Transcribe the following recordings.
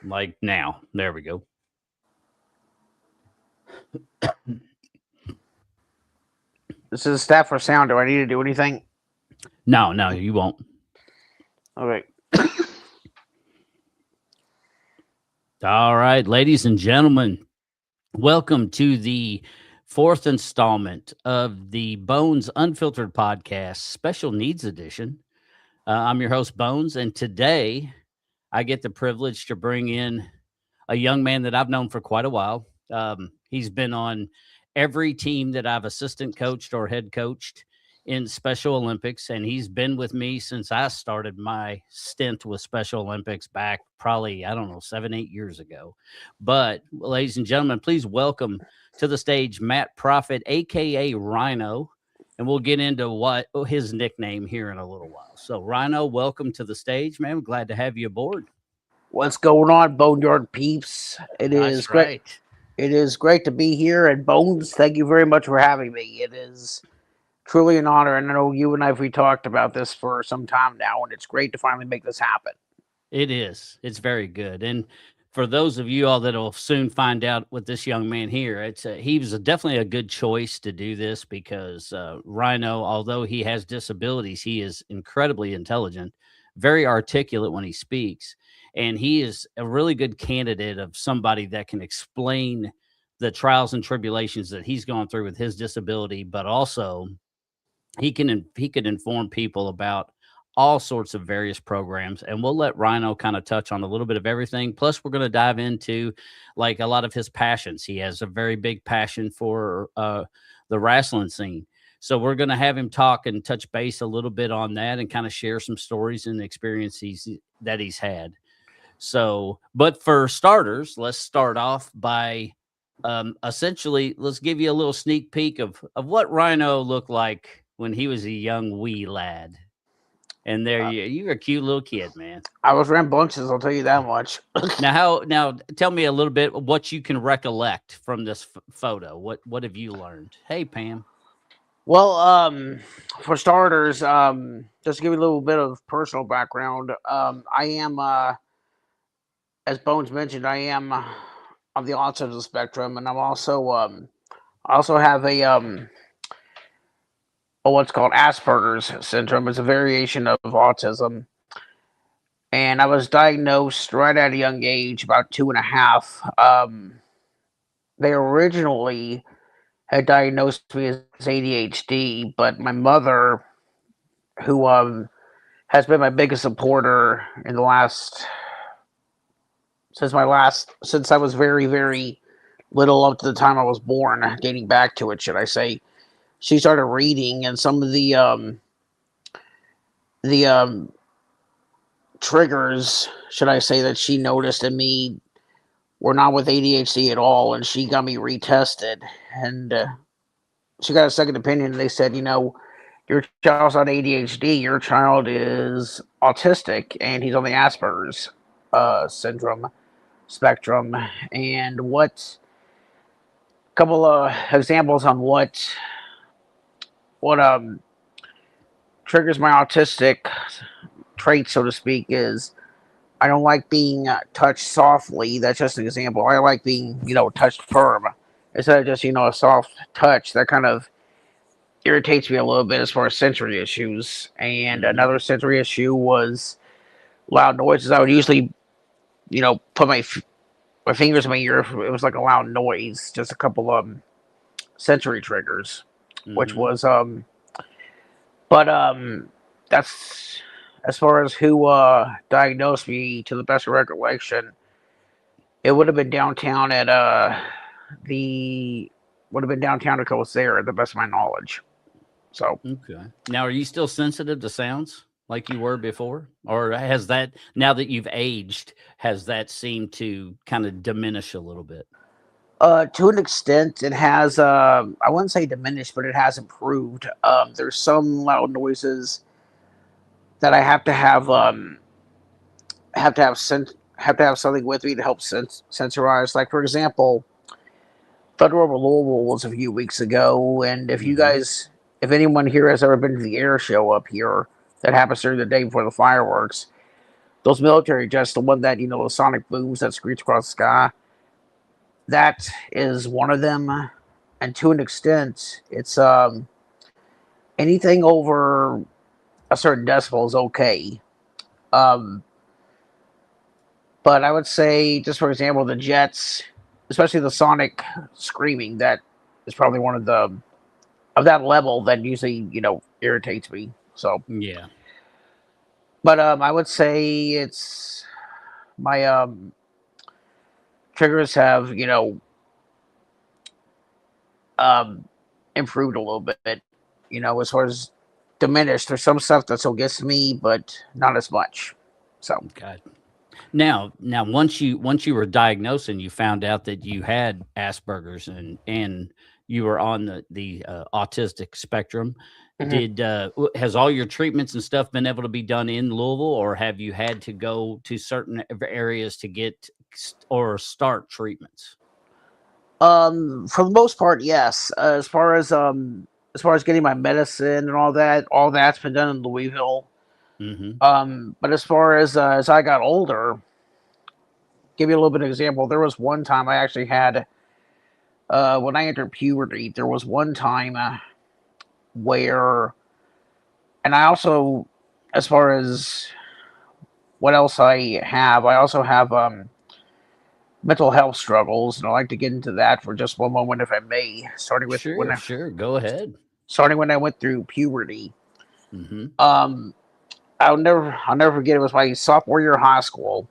like now. There we go. This is staff for sound. Do I need to do anything? No, you won't. Okay. All right, ladies and gentlemen, welcome to the fourth installment of the Bones Unfiltered Podcast, Special Needs Edition. I'm your host, Bones, and today I get the privilege to bring in a young man that I've known for quite a while. He's been on every team that I've assistant coached or head coached in Special Olympics, and he's been with me since I started my stint with Special Olympics back probably, 7, 8 years ago. But, ladies and gentlemen, please welcome to the stage Matt Proffitt, a.k.a. Rhino, and we'll get into what his nickname here in a little while. So, Rhino, welcome to the stage, man. I'm glad to have you aboard. What's going on, Boneyard peeps? That's right. It is great to be here, and Bones, thank you very much for having me. It is truly an honor, and I know you and we talked about this for some time now, and it's great to finally make this happen. It is. It's very good. And for those of you all that will soon find out with this young man here, he was definitely a good choice to do this because Rhino, although he has disabilities, he is incredibly intelligent, very articulate when he speaks, and he is a really good candidate of somebody that can explain the trials and tribulations that he's gone through with his disability, but also he can inform people about all sorts of various programs, and we'll let Rhino kind of touch on a little bit of everything. Plus, we're going to dive into like a lot of his passions. He has a very big passion for the wrestling scene. So we're going to have him talk and touch base a little bit on that and kind of share some stories and experiences that he's had. So, but for starters, let's start off by essentially, let's give you a little sneak peek of what Rhino looked like when he was a young wee lad. And there you're a cute little kid, man. I was rambunctious, I'll tell you that much. Now tell me a little bit what you can recollect from this photo. What have you learned? Hey, Pam. Well, for starters, just to give you a little bit of personal background, I am, as Bones mentioned, I am on the autism spectrum, and I'm also, I also have a, what's called Asperger's syndrome. It's a variation of autism. And I was diagnosed right at a young age, about 2.5. They originally had diagnosed me as ADHD, but my mother, who has been my biggest supporter in the since I was very, very little up to the time I was born, dating back to it, should I say. She started reading, and some of the triggers, should I say, that she noticed in me were not with ADHD at all, and she got me retested, and she got a second opinion, and they said, your child's not ADHD, your child is autistic, and he's on the Asperger's syndrome spectrum. And couple of examples on what triggers my autistic trait, so to speak, is I don't like being touched softly. That's just an example. I like being, touched firm instead of just, a soft touch. That kind of irritates me a little bit as far as sensory issues. And another sensory issue was loud noises. I would usually, put my fingers in my ear if it was like a loud noise. Just a couple of sensory triggers, which was, that's as far as who diagnosed me, to the best of recollection. It would have been downtown at downtown at Cosera, the best of my knowledge. So okay. Now, are you still sensitive to sounds like you were before, or has that, now that you've aged, has that seemed to kind of diminish a little bit? To an extent, it has. I wouldn't say diminished, but it has improved. There's some loud noises that I have to have something with me to help sensorize. Like, for example, Thunder Over Louisville was a few weeks ago, and if anyone here has ever been to the air show up here, that happens during the day before the fireworks, those military jets, the one that the sonic booms that screech across the sky. That is one of them, and to an extent, it's anything over a certain decibel is okay. Um, but I would say, just for example, the jets, especially the sonic screaming, that is probably one of the of that level that usually irritates me. So, Yeah. but I would say it's my triggers have um improved a little bit. As far as diminished. There's some stuff that still gets to me, but not as much. So. Okay. Now, once you were diagnosed and you found out that you had Asperger's and you were on the autistic spectrum, Mhm. did has all your treatments and stuff been able to be done in Louisville, or have you had to go to certain areas to get or start treatments? For the most part, yes. As far as getting my medicine and all that's been done in Louisville. Hmm. But as far as I got older, give you a little bit of example. There was one time I actually had when I entered puberty. There was one time where, and I also, as far as what else I also have mental health struggles, and I'd like to get into that for just one moment, if I may. Sure, sure. Go ahead. Starting when I went through puberty. Hmm. Um, I'll never forget. It was my sophomore year of high school.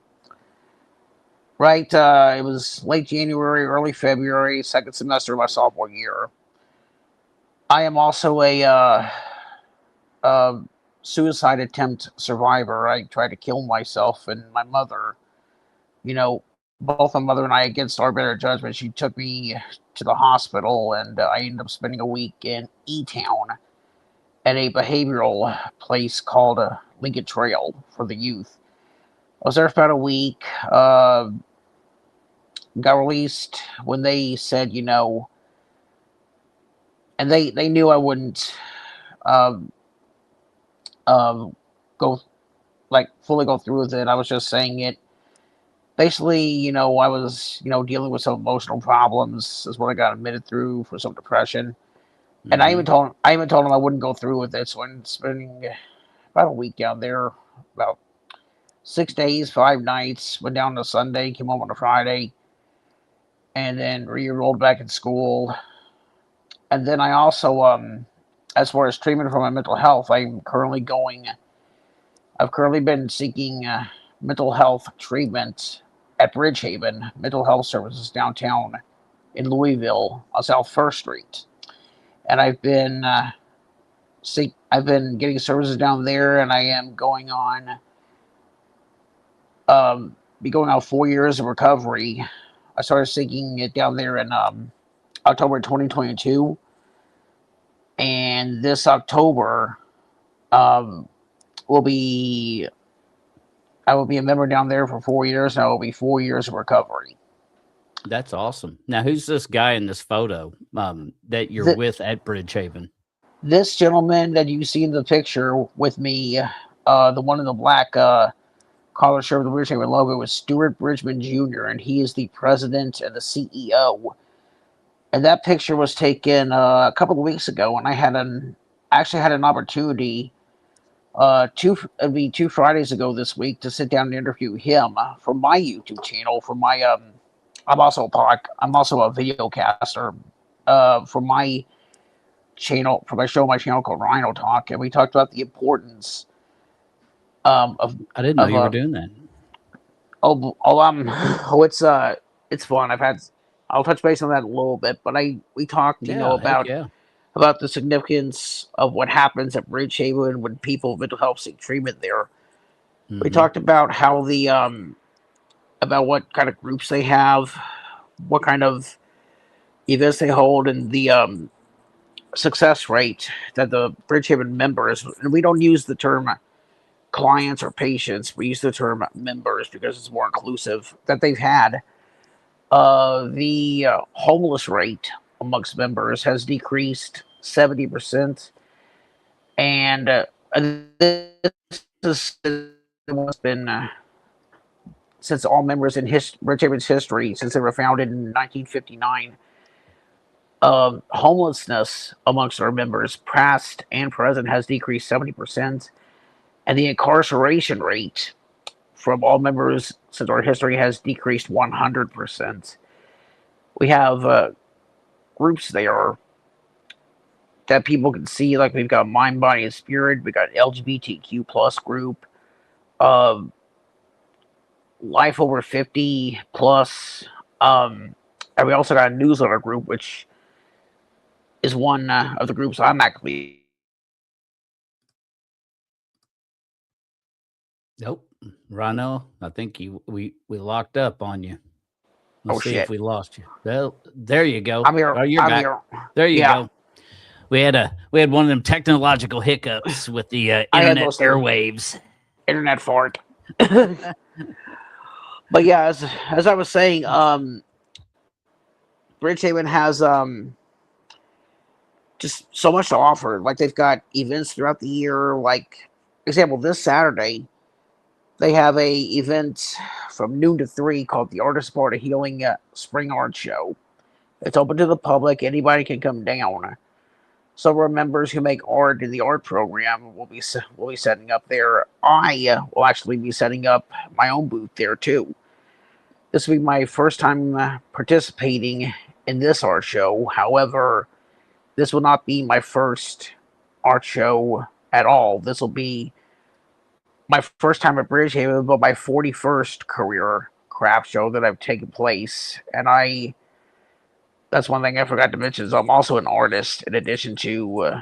Right, it was late January, early February, second semester of my sophomore year. I am also a suicide attempt survivor. I tried to kill myself and my mother. Both my mother and I, against our better judgment, she took me to the hospital, and I ended up spending a week in E Town at a behavioral place called Lincoln Trail for the youth. I was there for about a week. Got released when they said, and they knew I wouldn't um, um, go like fully go through with it. I was just saying it. Basically, I was dealing with some emotional problems. Is what I got admitted through for some depression. And Hmm. I even told him I wouldn't go through with it. So I'm spending about a week down there, about 6 days, 5 nights. Went down on a Sunday, came home on a Friday, and then re-enrolled back in school. And then I also, as far as treatment for my mental health, I've currently been seeking mental health treatment at Bridgehaven Mental Health Services downtown in Louisville on South First Street, and I've been getting services down there, and I am be going on 4 years of recovery. I started seeking it down there in October 2022, and this October um, will be I will be a member down there for 4 years, and I will be 4 years of recovery. That's awesome. Now, who's this guy in this photo that you're The, with at Bridgehaven? this gentleman that you see in the picture with me, the one in the black collar shirt with the Bridgehaven logo, is Stuart Bridgman Jr., and he is the president and the CEO. And that picture was taken a couple of weeks ago, and I actually had an opportunity it'd be 2 Fridays ago this week to sit down and interview him for my YouTube channel. For my I'm also a video caster for my channel called Rhino Talk, and we talked about the importance um, of I didn't know of you were doing that. it's fun. I'll touch base on that a little bit, but I we talked Yeah, heck yeah. about the significance of what happens at Bridgehaven when people with mental health seek treatment there. We Hmm. talked about how the about what kind of groups they have, what kind of events they hold, and the success rate that the Bridgehaven members, and we don't use the term clients or patients, we use the term members because it's more inclusive, that they've had. The homeless rate amongst members has decreased 70%, and this has been since all members in Bridgehaven's history, since they were founded in 1959, homelessness amongst our members, past and present, has decreased 70%, and the incarceration rate from all members since our history has decreased 100%. We have groups there that people can see, like we've got Mind, Body, and Spirit, we got LGBTQ plus group, uh, Life Over 50 plus, and we also got a newsletter group, which is one of the groups I'm actually. Nope. Rhino, I think we locked up on you. Let's Oh see if shit! we lost you. Well, there you go. I'm here. Oh, you're I'm back. here. There you Yeah, go. We had one of them technological hiccups with the I had internet those too. airwaves. Internet fart. But yeah, as I was saying, Bridgehaven has just so much to offer. Like they've got events throughout the year. Like example, this Saturday they have a event from noon to 3 called the Artist Part of Healing Spring Art Show. It's open to the public. Anybody can come down. Some of our members who make art in the art program will be setting up there. I will actually be setting up my own booth there too. This will be my first time participating in this art show. However, this will not be my first art show at all. This will be my first time at Bridgehaven, but my 41st career craft show that I've taken place. And that's one thing I forgot to mention is I'm also an artist in addition to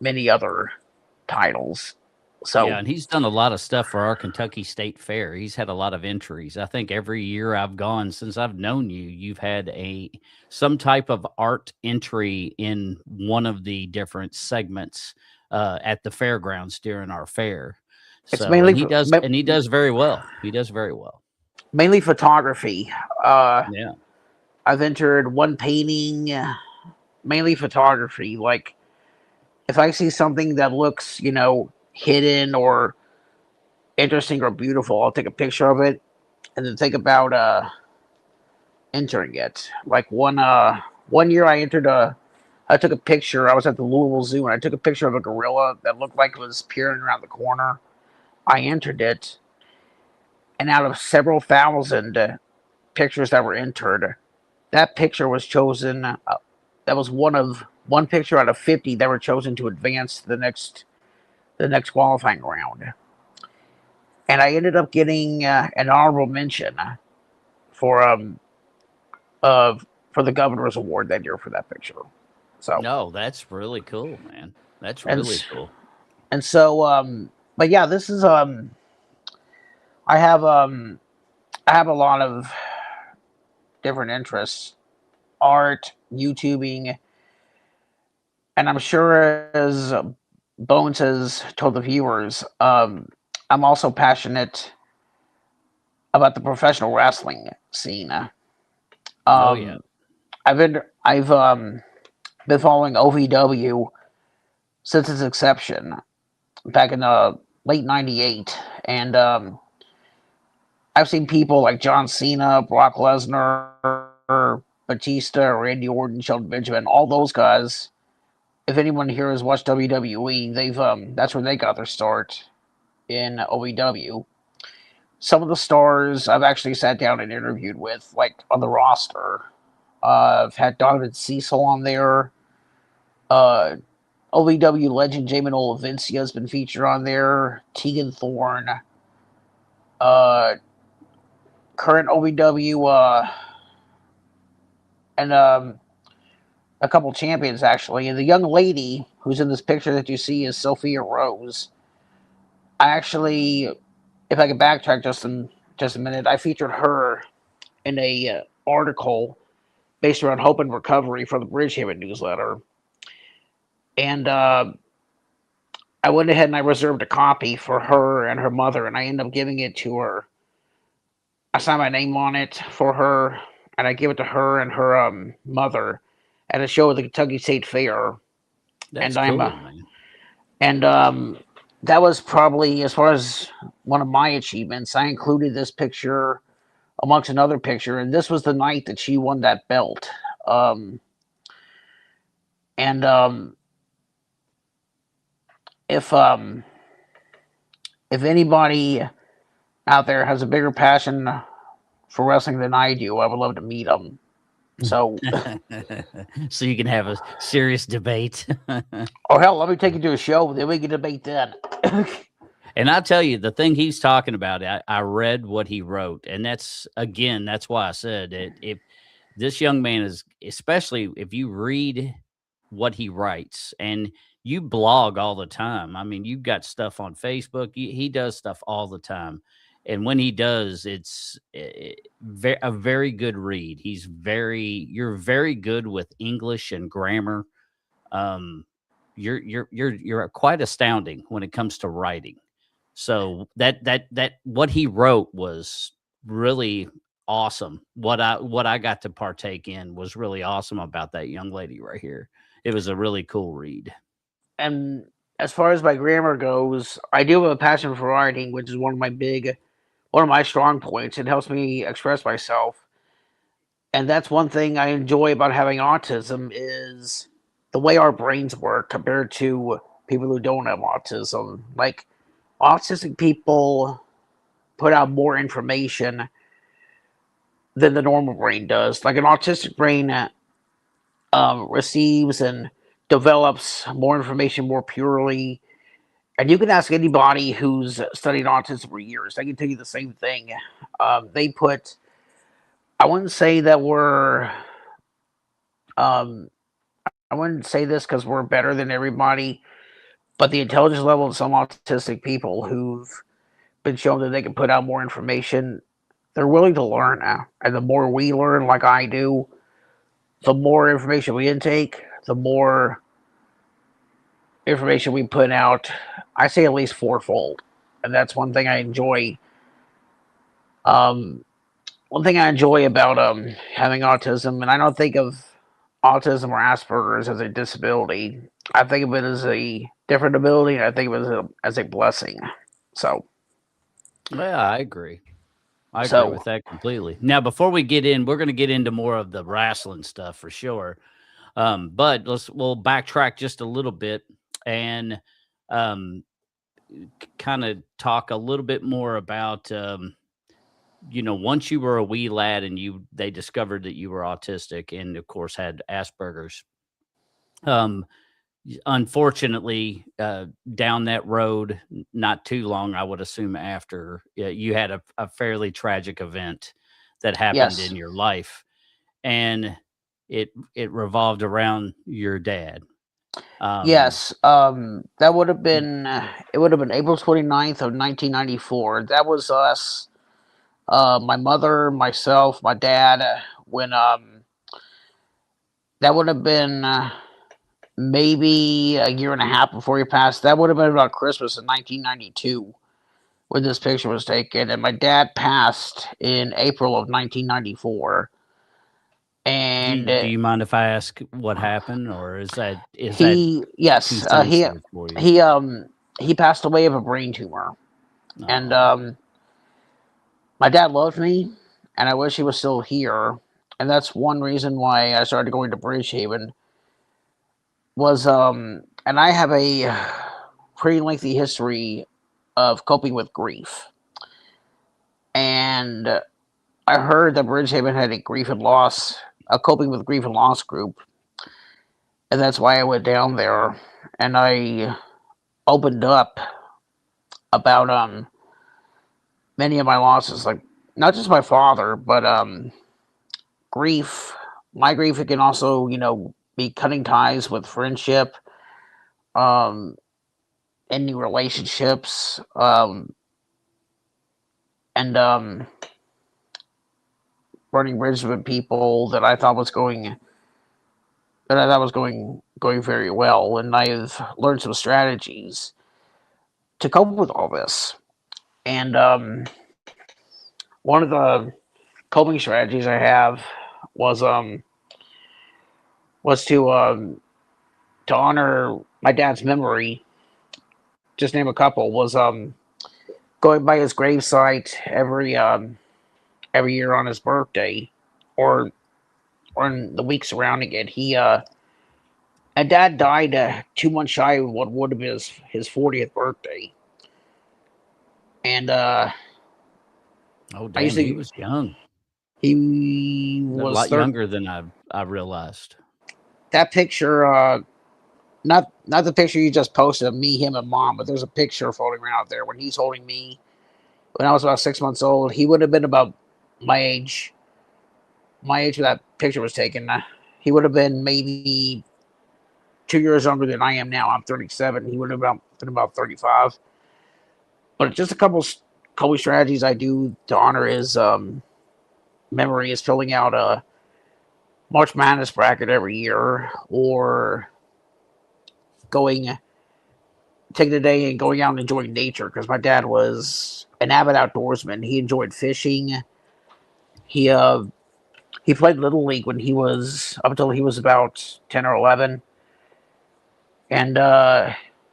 many other titles. So Yeah, and he's done a lot of stuff for our Kentucky State Fair. He's had a lot of entries. I think every year I've gone since I've known you, you've had some type of art entry in one of the different segments at the fairgrounds during our fair. it's So, and he does very well. He does very well. mainly photography. Uh, Yeah. I've entered one painting, mainly photography. Like if I see something that looks, hidden or interesting or beautiful, I'll take a picture of it and then think about entering it. Like one year I took a picture. I was at the Louisville Zoo and I took a picture of a gorilla that looked like it was peering around the corner. I entered it, and out of several thousand pictures that were entered, that picture was chosen. That was one picture out of 50 that were chosen to advance to the next qualifying round. And I ended up getting an honorable mention for um uh for the governor's award that year for that picture. So No, that's really cool, man. That's and really cool. and so but yeah, this is I have um I have a lot of different interests: art, YouTubing, and I'm sure as Bones has told the viewers, I'm also passionate about the professional wrestling scene. Oh yeah. Um, I've been following OVW since its inception back in late '98, and I've seen people like John Cena, Brock Lesnar, Batista, Randy Orton, Shelton Benjamin, all those guys. If anyone here has watched WWE, they've that's where they got their start in OVW. Some of the stars I've actually sat down and interviewed with, like on the roster. I've had Donovan Cecil on there. Uh, OVW legend Jamin Olavincia has been featured on there. Tegan Thorne. Uh, Current OVW and a couple champions actually. And the young lady who's in this picture that you see is Sophia Rose. I actually, if I could backtrack just a minute, I featured her in a article based around hope and recovery for the Bridgehaven newsletter, and I went ahead and I reserved a copy for her and her mother, and I ended up giving it to her. I signed my name on it for her, and I gave it to her and her mother at a show at the Kentucky State Fair. That's And I'm cool, man. and that was probably as far as one of my achievements. I included this picture amongst another picture, and this was the night that she won that belt. Um, and if um, if anybody out there has a bigger passion for wrestling than I do, I would love to meet them. So, So you can have a serious debate. oh hell, let me take you to a show, then we can debate then. And I tell you, the thing he's talking about, I read what he wrote, and that's why I said it. If this young man is, especially if you read what he writes, and you blog all the time. I mean, you've got stuff on Facebook. He does stuff all the time, and when he does, it's a very good read. You're very good with English and grammar. Um, you're quite astounding when it comes to writing. So that what he wrote was really awesome. What I got to partake in was really awesome about that young lady right here. It was a really cool read. And as far as my grammar goes, I do have a passion for writing, which is one of my strong points. It helps me express myself, and that's one thing I enjoy about having autism is the way our brains work compared to people who don't have autism. Like autistic people put out more information than the normal brain does. Like an autistic brain receives and develops more information more purely. And you can ask anybody who's studied autism for years; they can tell you the same thing. They put, I wouldn't say that um, I wouldn't say this because we're better than everybody, but the intelligence level of some autistic people who've been shown that they can put out more information, they're willing to learn now. And the more we learn, like I do, the more information we intake, the more information we put out. I say at least fourfold, and that's one thing I enjoy. Um, One thing I enjoy about having autism, and I don't think of autism or Asperger's as a disability. I think of it as a different ability, and I think of it as a blessing. So, Yeah, I agree. I agree so with that completely. Now, before we get in, we're going to get into more of the wrestling stuff for sure. But we'll backtrack just a little bit and um, kind of talk a little bit more about once you were a wee lad and they discovered that you were autistic and of course had Asperger's. Um, Unfortunately, down that road, not too long, I would assume after you had a fairly tragic event that happened yes, in your life, and it revolved around your dad. Um, yes, that would have been it would have been April 29th of 1994. That was us, my mother, myself, my dad. When that would have been maybe a year and a half before he passed. That would have been about Christmas in 1992 when this picture was taken, and my dad passed in April of 1994. And do you mind if I ask what happened, or is that he, too yes, sensitive for you? he he passed away of a brain tumor, and Oh, my dad loved me, and I wish he was still here. And that's one reason why I started going to Bridgehaven. Was and I have a pretty lengthy history of coping with grief, and I heard that Bridgehaven had a coping with grief and loss group, and that's why I went down there and I opened up about many of my losses, like not just my father, but grief. My grief, it can also, be cutting ties with friendship, um, ending relationships, and burning bridges with people that I thought was going very well, and I've learned some strategies to cope with all this. And one of the coping strategies I have was um was to honor my dad's memory. Just name a couple. Was going by his gravesite every year on his birthday, or in the week surrounding it. And Dad died 2 months shy of what would have been his 40th birthday, and Oh, I used damn, he to. was young. He A was lot younger than I realized. that picture. Not the picture you just posted of me, him, and Mom, but there's a picture floating around out there when he's holding me when I was about 6 months old. He would have been about my age. My age when that picture was taken. He would have been maybe 2 years younger than I am now. I'm 37. He would have been about 35. But just a couple strategies I do to honor his memory is filling out a March Madness bracket every year, or going taking a day and going out and enjoying nature. Because my dad was an avid outdoorsman. He enjoyed fishing. He uh he played little league when he was up until he was about 10 or 11, and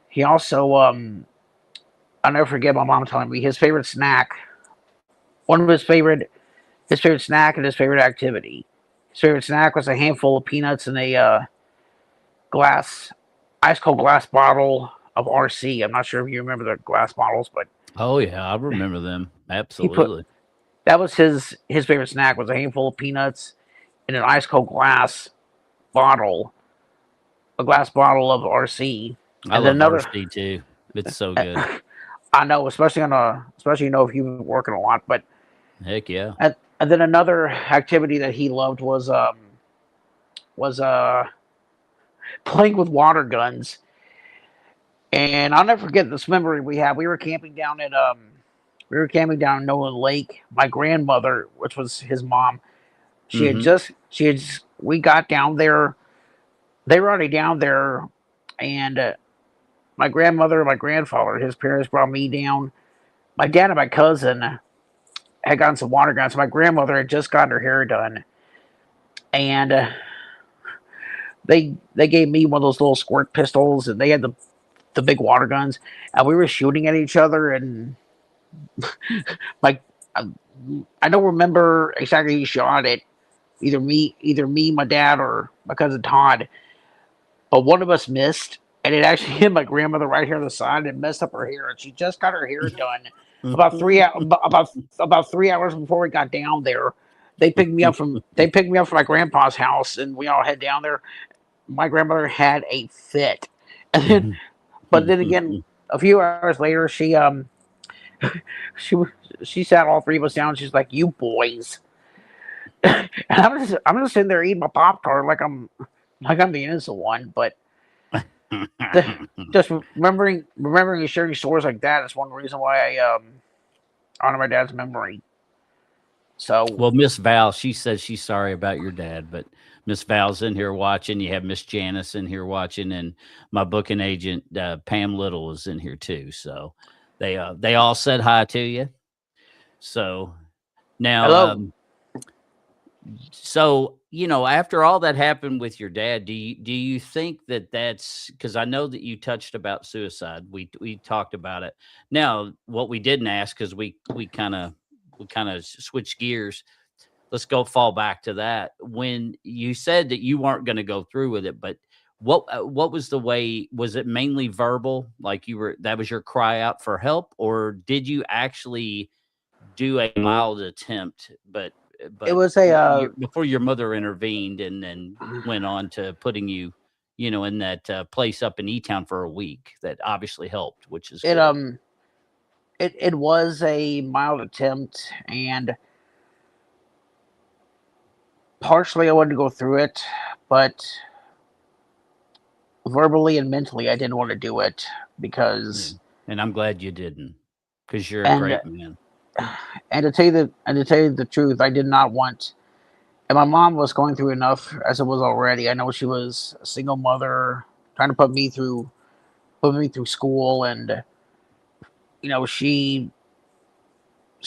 he also I'll never forget my mom telling me his favorite snack. One of his favorite snack and his favorite activity. His favorite snack was a handful of peanuts in a glass, ice cold glass bottle of RC. I'm not sure if you remember the glass bottles, but Oh yeah, I remember them. he put Absolutely. that was his favorite snack was a handful of peanuts in an ice cold bottle, a glass bottle of RC, I and then love another. RC too. It's so good. I know, especially if you've been working a lot, but Heck yeah. and then another activity that he loved was playing with water guns. And I'll never forget this memory we had. We were camping down Nolan Lake. My grandmother, which was his mom, Mhm. we got down there. They were already down there, and my grandmother and my grandfather, his parents, brought me down. My dad and my cousin had gotten some water guns. My grandmother had just gotten her hair done, and they gave me one of those little squirt pistols, and they had the big water guns, and we were shooting at each other. And like, I, I don't remember exactly who shot it. Either me, my dad, or my cousin Todd. But one of us missed, and it actually hit my grandmother right here on the side and messed up her hair. And she just got her hair done about 3 hours before we got down there. They picked me up from my grandpa's house, and we all head down there. My grandmother had a fit, and but then again, a few hours later, she she sat all three of us down. She's like, "You boys," and I'm just sitting there eating my pop tart like I'm the innocent one. But the, just remembering and sharing stories like that is one reason why I honor my dad's memory. So Well, Miss Val, she says she's sorry about your dad, but Miss Val's in here watching. You have Miss Janice in here watching, and my booking agent Pam Little is in here too. So they all said hi to you. So now, hello. so after all that happened with your dad, do you think that that's because I know that you touched about suicide? We talked about it. Now, what we didn't ask because we kind of switched gears. Let's go fall back to that. When you said that you weren't going to go through with it, but what was the way? Was it mainly verbal, like that was your cry out for help, or did you actually do a mild attempt, It but was a before your mother intervened and then went on to putting you, in that place up in E-Town for a week? That obviously helped, which is it good. it was a mild attempt, and partially I wanted to go through it, but verbally and mentally I didn't want to do it Yeah. because And I'm glad you didn't, because you're a and great man. to tell you the truth, I did not want. And my mom was going through enough as it was already. I know she was a single mother trying to put me through school, and she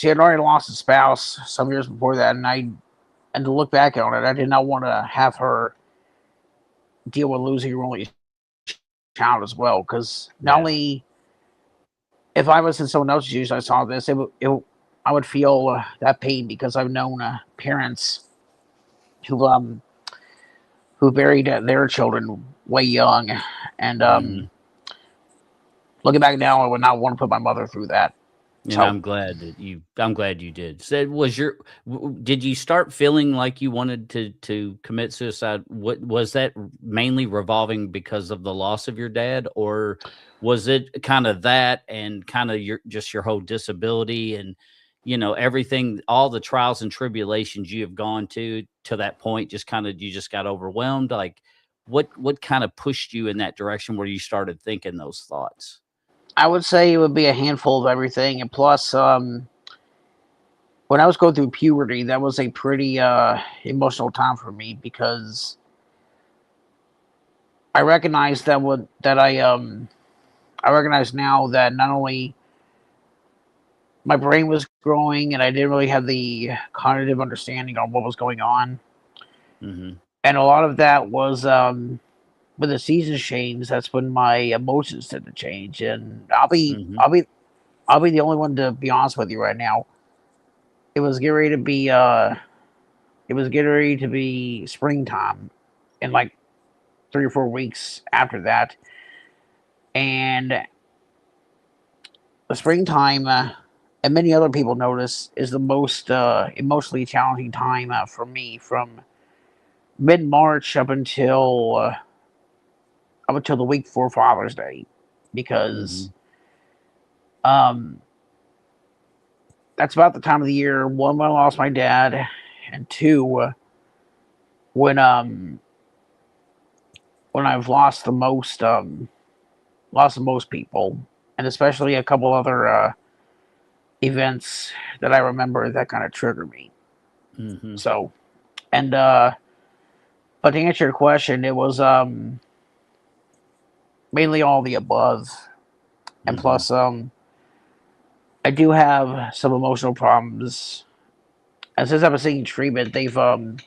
had already lost a spouse some years before that, and to look back on it, I did not want to have her deal with losing her only child as well. Because not Yeah. only if I was in someone else's shoes, I saw this. I would feel that pain because I've known parents who buried their children way young, and Hmm. looking back now, I would not want to put my mother through that. And So I'm glad you did. So was did you start feeling like you wanted to commit suicide? What was that mainly revolving because of the loss of your dad, or was it kind of that and kind of your whole disability and everything, all the trials and tribulations you have gone to that point, just kind of you just got overwhelmed? Like what kind of pushed you in that direction where you started thinking those thoughts? I would say it would be a handful of everything, and plus, when I was going through puberty, that was a pretty emotional time for me because I recognized I recognize now that not only my brain was growing and I didn't really have the cognitive understanding on what was going on, Hmm. and a lot of that was when the seasons change. That's when my emotions tend to change, and Hmm. I'll be the only one to be honest with you right now. It was getting ready to be springtime in like 3 or 4 weeks after that, and the springtime, and many other people notice, is the most emotionally challenging time for me from mid March up until the week before Father's Day, because Hmm. um, that's about the time of the year, one, when I lost my dad, and two, when when I've lost the most people, and especially a couple other events that I remember that kind of triggered me. Hmm. So, and but to answer your question, it was mainly all the above, and Hmm. plus I do have some emotional problems. And since I've been seeking treatment, they've to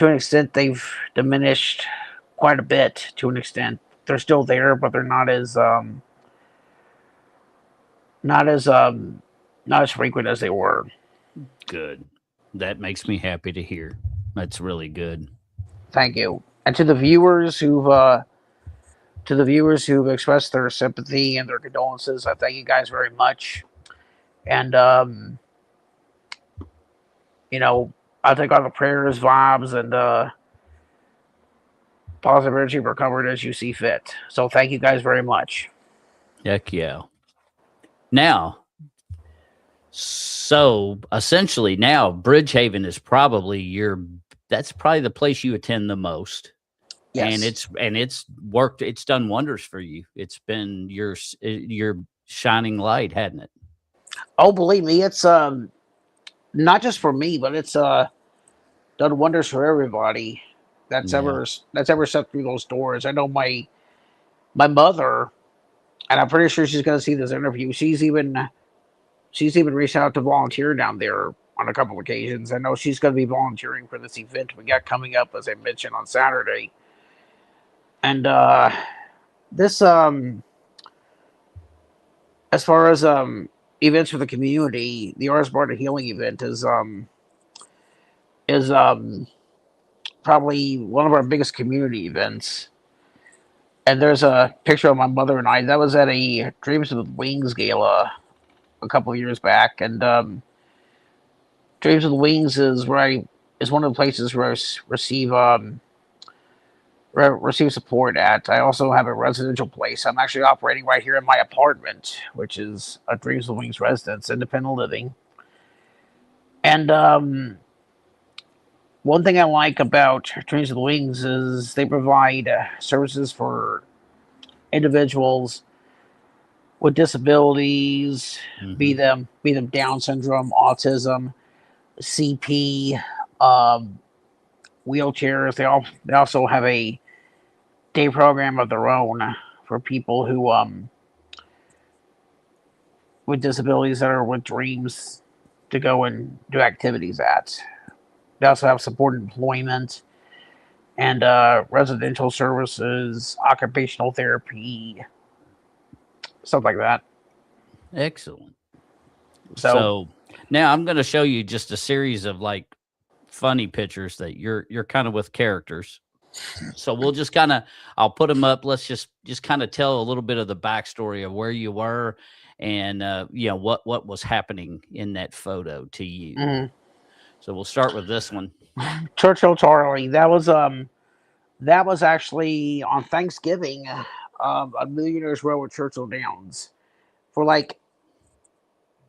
an extent they've diminished quite a bit. To an extent, they're still there, but they're not as not as frequent as they were. Good. That makes me happy to hear. That's really good. Thank you. And to the viewers who've expressed their sympathy and their condolences, I thank you guys very much. And you know, I take all the prayers, vibes, and positive energy recovered as you see fit. So thank you guys very much. Heck yeah. Now, so essentially now Bridgehaven is probably that's probably the place you attend the most. And Yes. it's worked, it's done wonders for you. It's been your shining light, hadn't it? Oh, believe me, it's not just for me, but it's done wonders for everybody Yeah. that's ever stepped through those doors. I know my mother, and I'm pretty sure she's going to see this interview. She's even reached out to volunteer down there on a couple occasions. I know she's going to be volunteering for this event we got coming up, as I mentioned, on Saturday. And this as far as events for the community, the Artist Bar Healing event is probably one of our biggest community events. And there's a picture of my mother and I. That was at a Dreams with Wings gala a couple of years back, and Dreams with Wings is one of the places where I receive support at. I also have a residential place. I'm actually operating right here in my apartment, which is a Dreams with Wings residence, independent living. And one thing I like about Dreams with Wings is they provide services for individuals with disabilities, Hmm. be them Down syndrome, autism, CP, um, wheelchairs. They also have a day program of their own for people who with disabilities that are with dreams to go and do activities at. They also have supported employment and residential services, occupational therapy, stuff like that. Excellent. So, So now I'm going to show you just a series of like funny pictures that you're kind of with characters. So we'll just kind of I'll put them up. Let's just kind of tell a little bit of the backstory of where you were and what was happening in that photo to you. mhm. So we'll start with this one. Churchill Charlie. That was actually on Thanksgiving, a Millionaire's Row at Churchill Downs. For like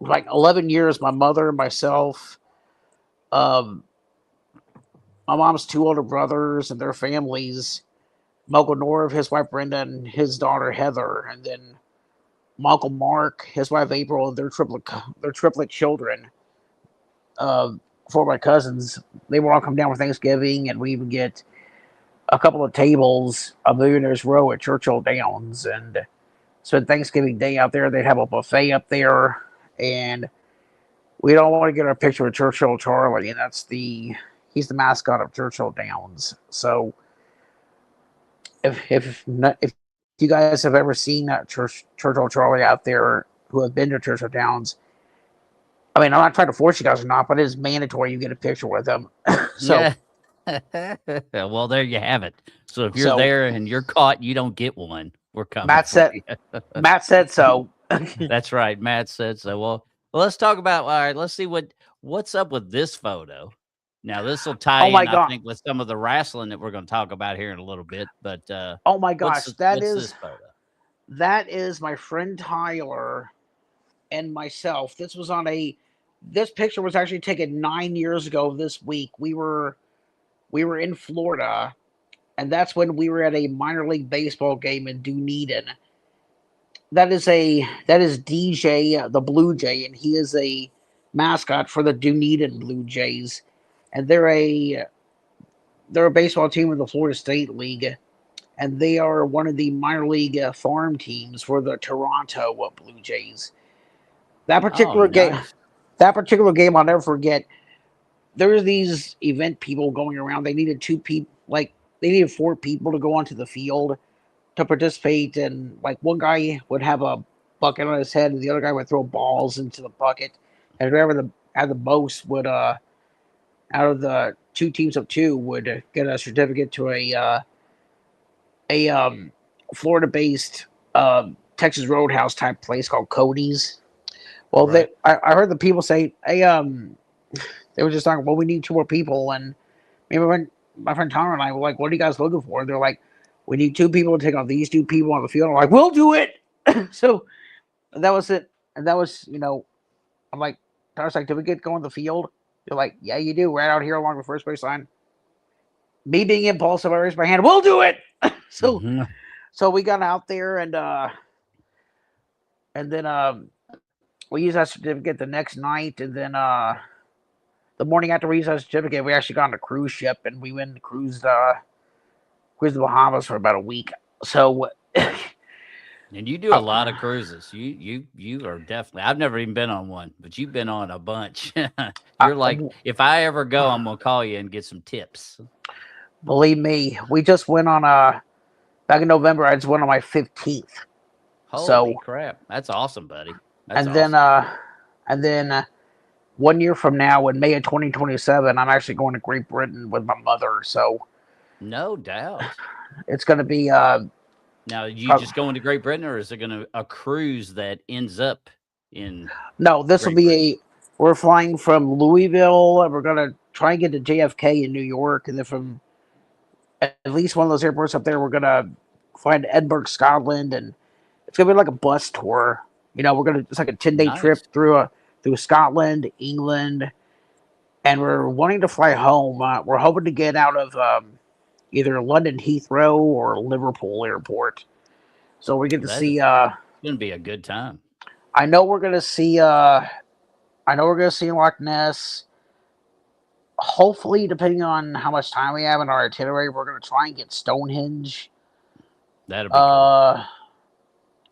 11 years, my mother and myself, um, my mom's two older brothers and their families, my Uncle Norv, his wife Brenda, and his daughter Heather, and then my Uncle Mark, his wife April, and their triplet children. Uh, for my cousins, they would all come down for Thanksgiving, and we even get a couple of tables, a Millionaire's Row at Churchill Downs, and spend Thanksgiving Day out there. They have a buffet up there, and we don't want to get our picture with Churchill Charlie, and he's the mascot of Churchill Downs. So if you guys have ever seen Churchill Charlie out there who have been to Churchill Downs, I mean, I'm not trying to force you guys or not, but it is mandatory you get a picture with him. so Yeah. Well, there you have it. So if you're so there and you're caught, you don't get one. We're coming Matt for said you. Matt said so. That's right. Matt said so. Well, let's talk about. All right, let's see what's up with this photo. Now, this will tie Oh my in, I god. think, with some of the wrestling that we're going to talk about here in a little bit. But Oh my gosh. what's this photo? That is my friend Tyler and myself. This picture was actually taken 9 years ago this week. We were in Florida, and that's when we were at a minor league baseball game in Dunedin. That is DJ the Blue Jay, and he is a mascot for the Dunedin Blue Jays, and they're a baseball team in the Florida State League, and they are one of the minor league farm teams for the Toronto Blue Jays. That Oh, particular game, nice. that particular game, I'll never forget. There's these event people going around. They needed two people, like they needed four people to go onto the field to participate, and like one guy would have a bucket on his head, and the other guy would throw balls into the bucket, and whoever had the most would out of the two teams of two would get a certificate to a Florida-based Texas Roadhouse type place called Cody's. Well, Right. I heard the people say, "Hey, they were just talking. Well, we need two more people." And maybe when my friend Connor and I were like, "What are you guys looking for?" They're like, "We need two people to take on these two people on the field." I'm like, "We'll do it." So that was it, and that was I'm like, Tyler's like, "Did we get going on the field?" They're like, "Yeah, you do. Right out here along the first base line." Me being impulsive, I raised my hand. We'll do it. so Mhm. so we got out there, and then we used that certificate the next night, and then the morning after we used that certificate, we actually got on a cruise ship, and we went and cruised the Bahamas for about a week. So And you do a lot of cruises. You are definitely. I've never even been on one, but you've been on a bunch. I, You're like, if I ever go, I'm gonna call you and get some tips. believe me, we just went on a back in November. I just went on my 15th. Holy So crap, that's awesome, buddy. That's and then awesome. uh and then 1 year from now, in May of 2027, I'm actually going to Great Britain with my mother. So No doubt. it's going to be Now, you prob- just going to Great Britain, or is it gonna a cruise that ends up in no, this will Great be Britain? we're flying from Louisville, and we're going to try and get to JFK in New York, and then from at least one of those airports up there, we're going to fly to Edinburgh, Scotland, and it's going to be like a bus tour. It's like a 10-day trip Nice. through Scotland, England, and we're wanting to fly home. We're hoping to get out of either London Heathrow or Liverpool Airport. So we get to That is see. gonna be a good time. I know we're gonna see. I know we're gonna see Loch Ness. Hopefully, depending on how much time we have in our itinerary, we're gonna try and get Stonehenge. That'll be cool. Uh,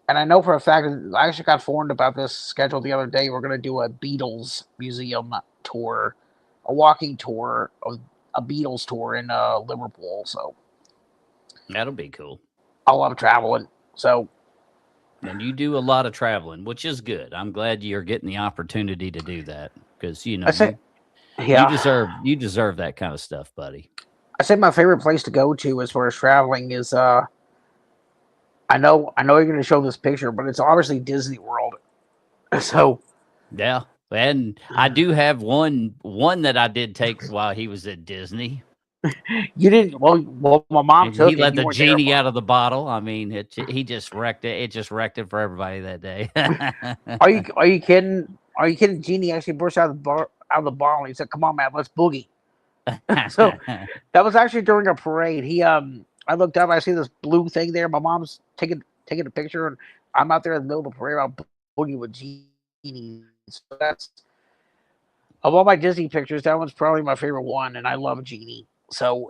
and I know for a fact, I actually got informed about this schedule the other day. We're gonna do a Beatles museum tour, a walking tour of a Beatles tour in Liverpool. So That'll be cool. I love traveling. So And you do a lot of traveling, which is good. I'm glad you're getting the opportunity to do that because I say, you yeah, deserve that kind of stuff, buddy. I say my favorite place to go to as far as traveling is I know you're going to show this picture, but it's obviously Disney World. So Yeah, and I do have one that I did take while he was at Disney. you didn't. Well, my mom And took he it. let You the weren't there genie for. out of the bottle. I mean, he just wrecked it. It just wrecked it for everybody that day. Are you kidding? Are you kidding? Genie actually burst out of the bottle. He said, "Come on, man, let's boogie." So that was actually during a parade. I looked up. I see this blue thing there. My mom's taking a picture, and I'm out there in the middle of the parade. I'm boogie with Genie. So that's of all my Disney pictures, that one's probably my favorite one, and I love Genie. So,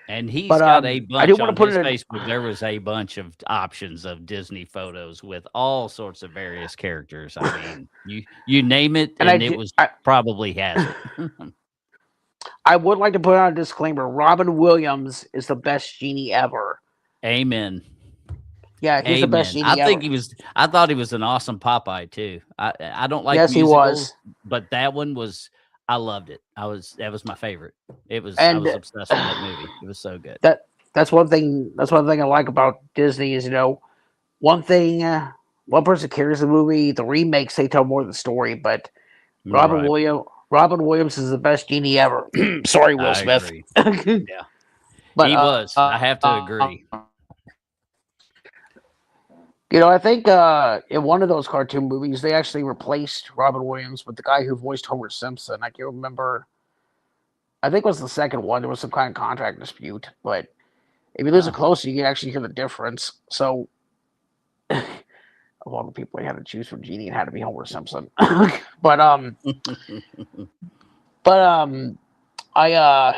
And but he's got a I do bunch want to on put his it in. Facebook. There was a bunch of options of Disney photos with all sorts of various characters. I mean, you name it, And and it was probably has it. I would like to put out a disclaimer: Robin Williams is the best Genie ever. Amen. Yeah, he's the best Amen. I Genie think ever. he was. I thought he was an awesome Popeye too. I don't like Yes, he musicals, was. but that one was. I loved it. That was my favorite. It was. I And was obsessed with that movie. It was so good. that that's one thing. That's one thing I like about Disney is one thing. One person carries the movie. The remakes they tell more of the story, but Right. Robin Williams is the best Genie ever. Sorry, Will I Smith. agree. but Yeah, he was. I have to agree. I think in one of those cartoon movies they actually replaced Robin Williams with the guy who voiced Homer Simpson. I can't remember. I think it was the second one. There was some kind of contract dispute, but if you listen Huh. closely, you can actually hear the difference. So, of all the people I had to choose for Genie, it had to be Homer Simpson. but but I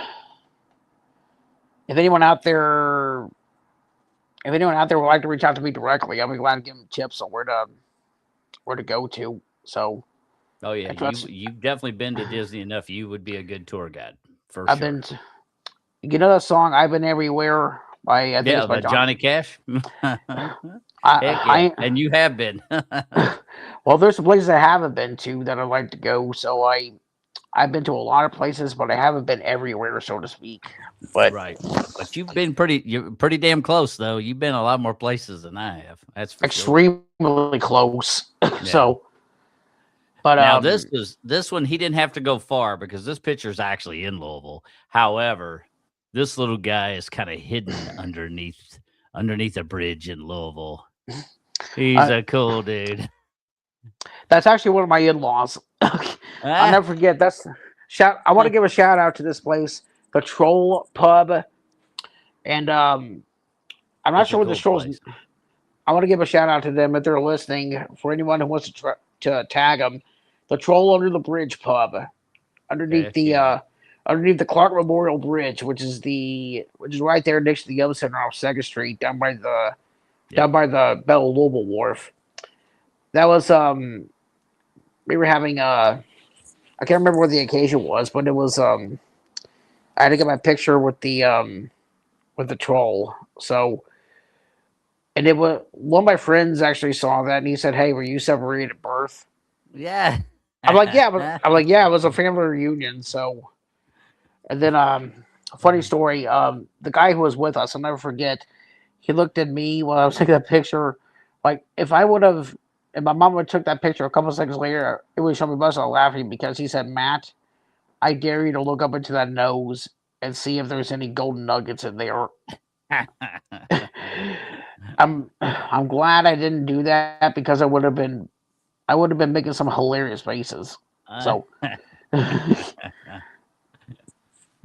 if anyone out there, if anyone out there would like to reach out to me directly, I'll be glad to give them tips on where to go to. So, Oh yeah, if that's you've definitely been to Disney enough. You would be a good tour guide for I've been, sure. that song "I've Been Everywhere" by I think it's Yeah, by the John. Johnny Cash. Heck yeah, I and you have been. well, there's some places I haven't been to that I'd like to go. So I've been to a lot of places, but I haven't been everywhere, so to speak. But Right. But you're pretty damn close though. You've been a lot more places than I have. That's for sure. extremely close. So, Yeah. but Now this one he didn't have to go far because this picture's actually in Louisville. However, this little guy is kind of hidden underneath a bridge in Louisville. He's uh, a cool dude. that's actually one of my in-laws. I'll Ah, never forget. I want to give a shout out to this place, the Troll Pub, and I'm not it's a sure what the cool Trolls. place. I want to give a shout out to them if they're listening. For anyone who wants to tag them, the Troll Under the Bridge Pub, underneath Heck yeah. underneath the Clark Memorial Bridge, which is right there next to the other center off Second Street, Yep. down by the Bell Louisville Wharf. That was we were having I can't remember what the occasion was, but it was I had to get my picture with the troll. So, and it was one of my friends actually saw that and he said, "Hey, were you separated at birth?" Yeah. I'm like, yeah, it was a family reunion. So, and then a funny story. The guy who was with us, I'll never forget. He looked at me while I was taking that picture. Like if my mom would have took that picture a couple of seconds later, it would show me bust out laughing because he said, "Matt, I dare you to look up into that nose and see if there's any golden nuggets in there." I'm glad I didn't do that because I would have been making some hilarious faces. So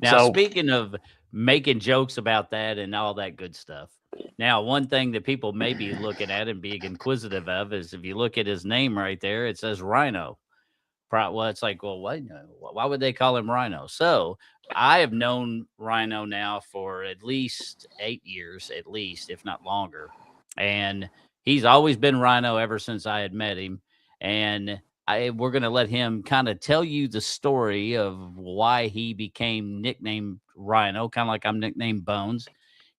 Now, so speaking of making jokes about that and all that good stuff. Now, one thing that people may be looking at and being inquisitive of is if you look at his name right there, it says Rhino. Well, it's like, well, what? Why would they call him Rhino? So I have known Rhino now for at least 8 years, at least, if not longer. And he's always been Rhino ever since I had met him. And we're going to let him kind of tell you the story of why he became nicknamed Rhino, kind of like I'm nicknamed Bones.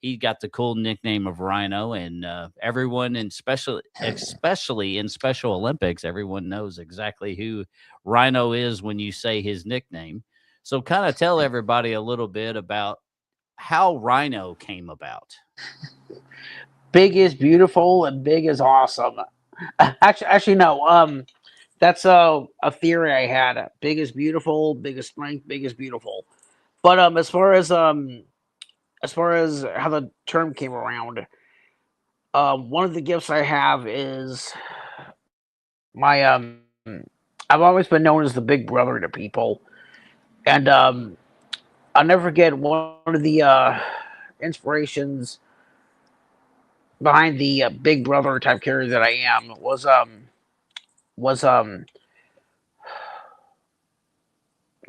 he got the cool nickname of Rhino, and everyone, in special, especially in Special Olympics, everyone knows exactly who Rhino is when you say his nickname. So, kind of tell everybody a little bit about how Rhino came about. Big is beautiful and big is awesome. Actually, no. That's a theory I had. Big is beautiful, big is strength, big is beautiful. But as far as how the term came around, one of the gifts I have is my I've always been known as the big brother to people, and I'll never forget one of the inspirations behind the big brother type character that I am was there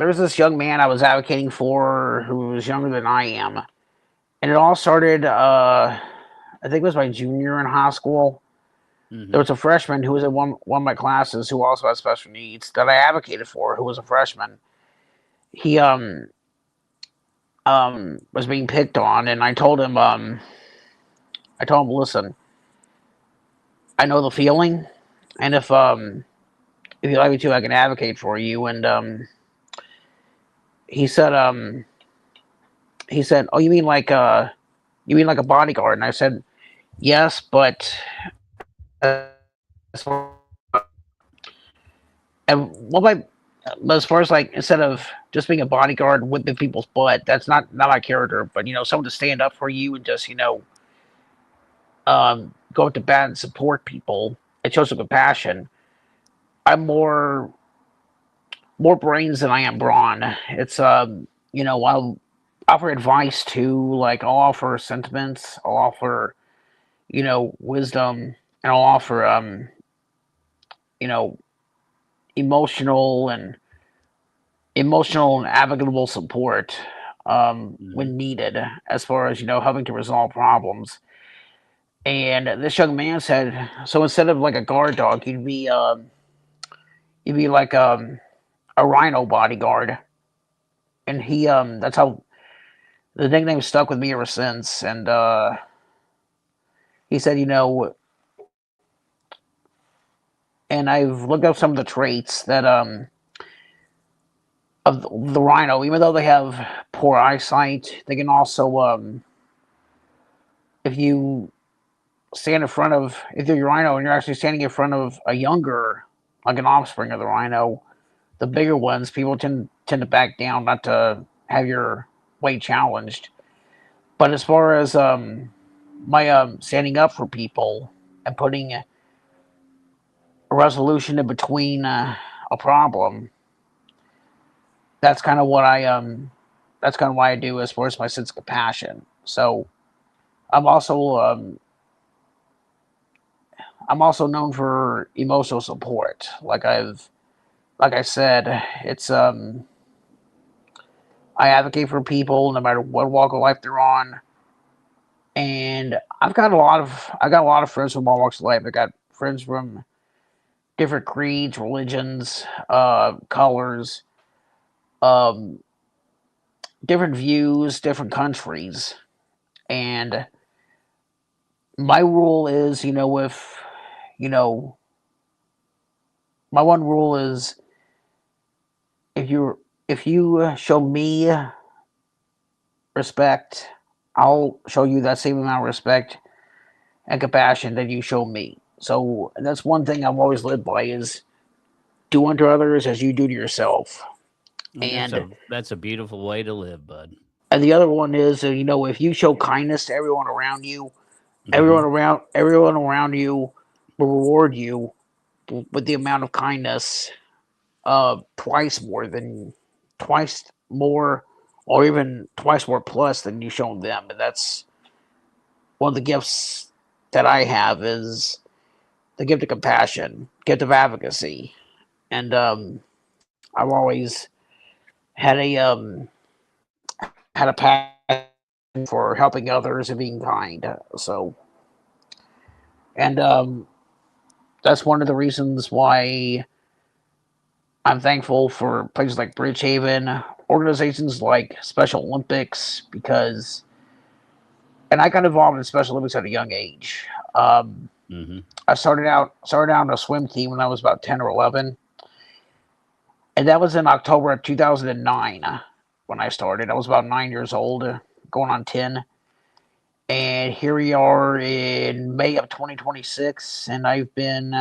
was this young man I was advocating for who was younger than I am, and it all started. I think it was my junior in high school. There Hmm. was a freshman who was in one of my classes who also had special needs that I advocated for, who was a freshman. He was being picked on, and I told him, listen, I know the feeling, and if you'd like me to, I can advocate for you. And he said he said, oh, you mean like a bodyguard? And I said, yes, but and what my but as far as like instead of just being a bodyguard whipping people's butt, that's not my character. But someone to stand up for you and just go to bat and support people and show some compassion. I'm more brains than I am brawn. It's I'll offer advice too. Like I'll offer sentiments. I'll offer wisdom, and I'll offer you know emotional and navigable support Hmm. when needed, as far as helping to resolve problems. And this young man said, so instead of like a guard dog, you'd be like a rhino bodyguard. And he that's how the nickname stuck with me ever since. And he said, and I've looked up some of the traits that of the rhino. Even though they have poor eyesight, they can also if you stand in front of if you're a rhino and you're actually standing in front of a younger, like an offspring of the rhino, the bigger ones, people tend to back down, not to have your weight challenged. But as far as my standing up for people and putting a resolution in between a problem, that's kind of what I that's kind of why I do as far as my sense of compassion. So I'm also um, I'm also known for emotional support. Like I said, it's I advocate for people no matter what walk of life they're on, and I got a lot of friends from all walks of life. I got friends from different creeds, religions, colors, um, different views, different countries, and my rule is, if you know, my one rule is if you show me respect, I'll show you that same amount of respect and compassion that you show me. So that's one thing I've always lived by is do unto others as you do to yourself. And And that's a beautiful way to live, bud. the other one is, if you show kindness to everyone around you, Hmm. everyone around you will reward you with the amount of kindness twice more or even twice more plus than you've shown them. And that's one of the gifts that I have is the gift of compassion, gift of advocacy. And I've always had a passion for helping others and being kind. So and that's one of the reasons why I'm thankful for places like Bridgehaven, organizations like Special Olympics, because and I got involved in Special Olympics at a young age. Um, Mm-hmm. I started out on a swim team when I was about 10 or 11, and that was in October of 2009 when I started. I was about 9 years old, going on 10. And here we are in May of 2026, and I've been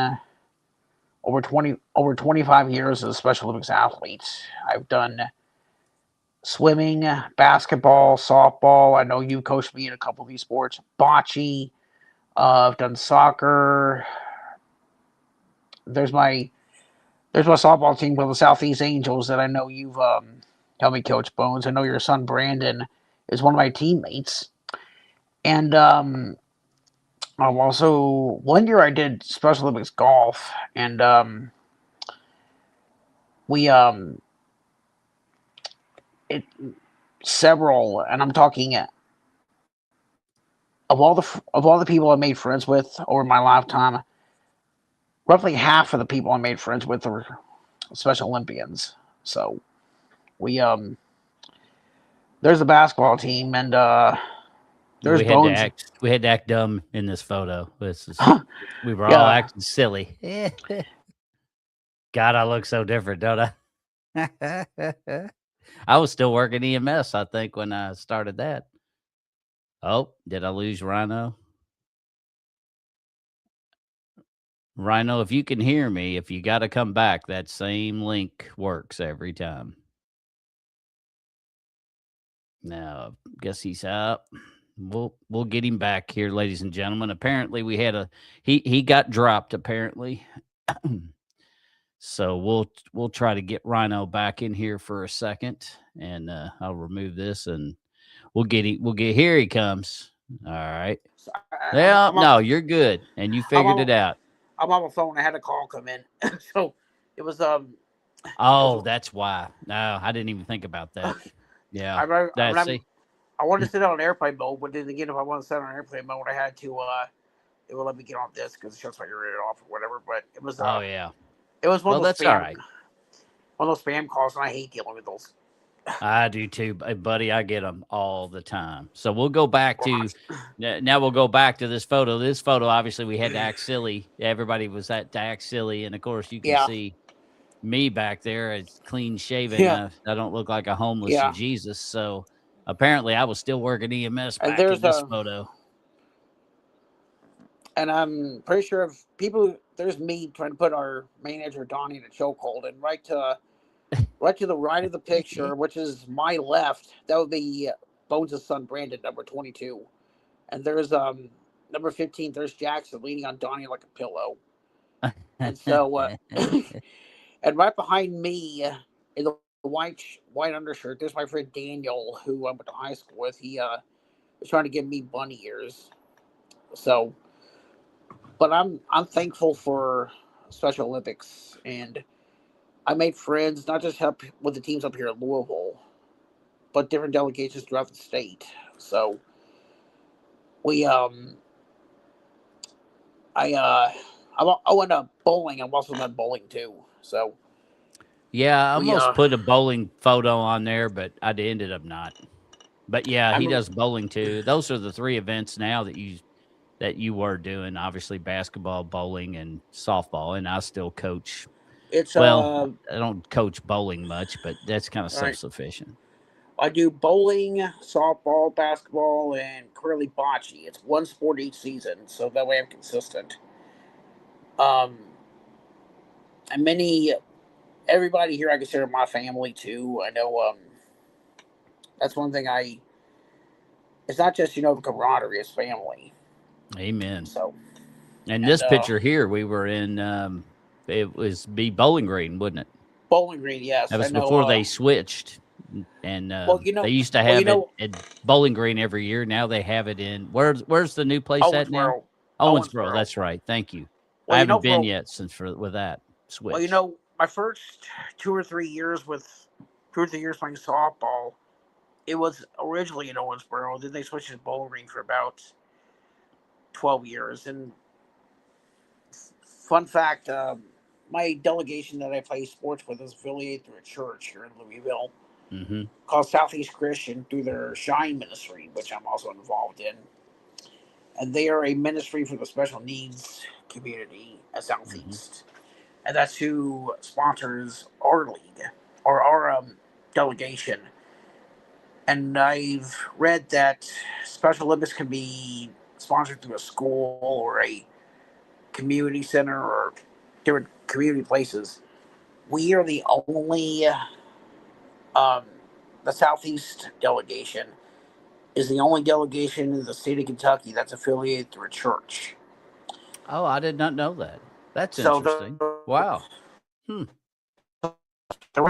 over 25 years as a Special Olympics athlete. I've done swimming, basketball, softball. I know you coached me in a couple of these sports. Bocce. I've done soccer. There's my there's my softball team with the Southeast Angels that I know you've helped me coach, Bones. I know your son Brandon is one of my teammates, and I've also one year I did Special Olympics golf, and we it several, and I'm talking of all the people I made friends with over my lifetime, roughly half of the people I made friends with were Special Olympians. So we there's a basketball team, and there's Bones. We had to act dumb in this photo. We were all Yeah, acting silly. God, I look so different, don't I? I was still working EMS, I think, when I started that. Oh, did I lose Rhino? Rhino, if you can hear me, if you got to come back, that same link works every time. Now, guess he's out. We'll get him back here, ladies and gentlemen. Apparently, we had he got dropped. Apparently, so we'll try to get Rhino back in here for a second, and I'll remove this, and we'll get here. He comes. All right. so Yeah, no, you're good, and you I'm figured on it out. I'm on my phone. I had a call come in, so it was it was Oh, that's why. No, I didn't even think about that. Yeah, that's see. I wanted to sit on airplane mode, but then again, if I want to sit on airplane mode, I had to it would let me get on this because it shows my ear off or whatever. But Oh yeah. it was Well, that's all right. one of those spam calls, and I hate dealing with those. I do too, buddy. I get them all the time. So we'll go back to now. We'll go back to this photo. This photo, obviously, we had to act silly. Everybody was at to act silly, and of course, you can Yeah, see me back there. It's clean shaven. yeah, I don't look like a homeless yeah. Jesus. So apparently, I was still working EMS And back in this photo. and I'm pretty sure if people there's me trying to put our manager Donnie in a chokehold, and right to the right of the picture, which is my left, that would be Bones' son Brandon, number 22, and there's number 15. There's Jackson leaning on Donnie like a pillow, and so and right behind me in the white undershirt, there's my friend Daniel, who I went to high school with. He was trying to give me bunny ears, so. But I'm thankful for Special Olympics, and I made friends not just up with the teams up here at Louisville, but different delegations throughout the state. So we I went to bowling. I've also done bowling too. So Yeah, I we almost put a bowling photo on there, but I ended up not. But yeah, I he remember does bowling too. Those are the three events now that you were doing. Obviously, basketball, bowling, and softball. And I still coach. it's Well, I don't coach bowling much, but that's kind of all self right. sufficient. I do bowling, softball, basketball, and curly bocce. It's one sport each season, so that way I'm consistent. Um, and many everybody here I consider my family too. I know that's one thing I. It's not just the camaraderie; it's family. Amen. So And and this picture here, we were in. It was be Bowling Green, wouldn't it? Bowling Green, That yes, I was know. before they switched, and Well, they used to well, have it at Bowling Green every year. Now they have it in where's the new place at now? Owensboro, Owensboro. Owensboro. That's right. Thank you. I Well, haven't been yet since with that well, switch. my first 2 or 3 years playing softball, it was originally in Owensboro. Then they switched to Bowling Green for about 12 years. And fun fact, my delegation that I play sports with is affiliated through a church here in Louisville, Mm-hmm. called Southeast Christian, through their Shine Ministry, which I'm also involved in. and they are a ministry for the special needs community at Hmm. Southeast, and that's who sponsors our league or our delegation. And I've read that Special Olympics can be sponsored through a school or a community center or different community places. We are the only, um, the Southeast delegation is the only delegation in the state of Kentucky that's affiliated through a church. Oh, I did not know that. That's So interesting. Wow. Hmm. the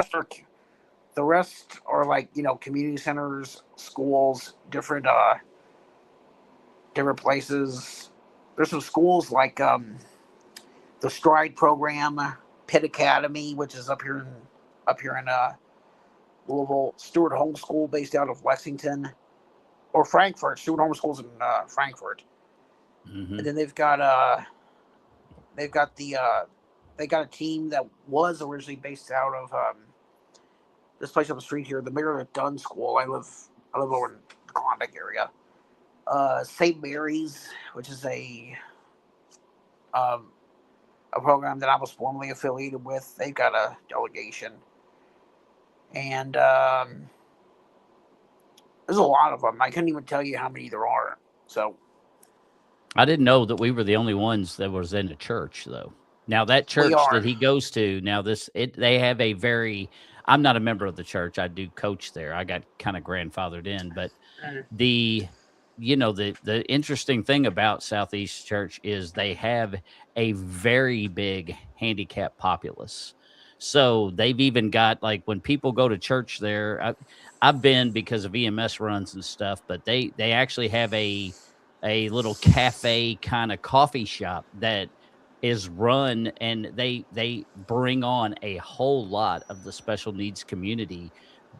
rest are like community centers, schools, different places. There's some schools like the Stride program, Pitt Academy, which is up here in Louisville, Stewart Homeschool based out of Lexington or Frankfurt. Stewart Homeschool's in Frankfurt, Hmm. and then they've got they got a team that was originally based out of this place on the street here, the Mary Dunn School. I live over in the Klondike area. St. Mary's, which is um, a program that I was formerly affiliated with. They've got a delegation, and there's a lot of them. I couldn't even tell you how many there are. So I didn't know that we were the only ones that was in the church, though. Now that we church that are. he goes to, now they have a very. I'm not a member of the church. I do coach there. I got kind of grandfathered in, but Mm-hmm. the the interesting thing about Southeast Church is they have a very big handicap populace. So they've even got, like, when people go to church there, I've been because of EMS runs and stuff, but they actually have a little cafe kind of coffee shop that is run, and they bring on a whole lot of the special needs community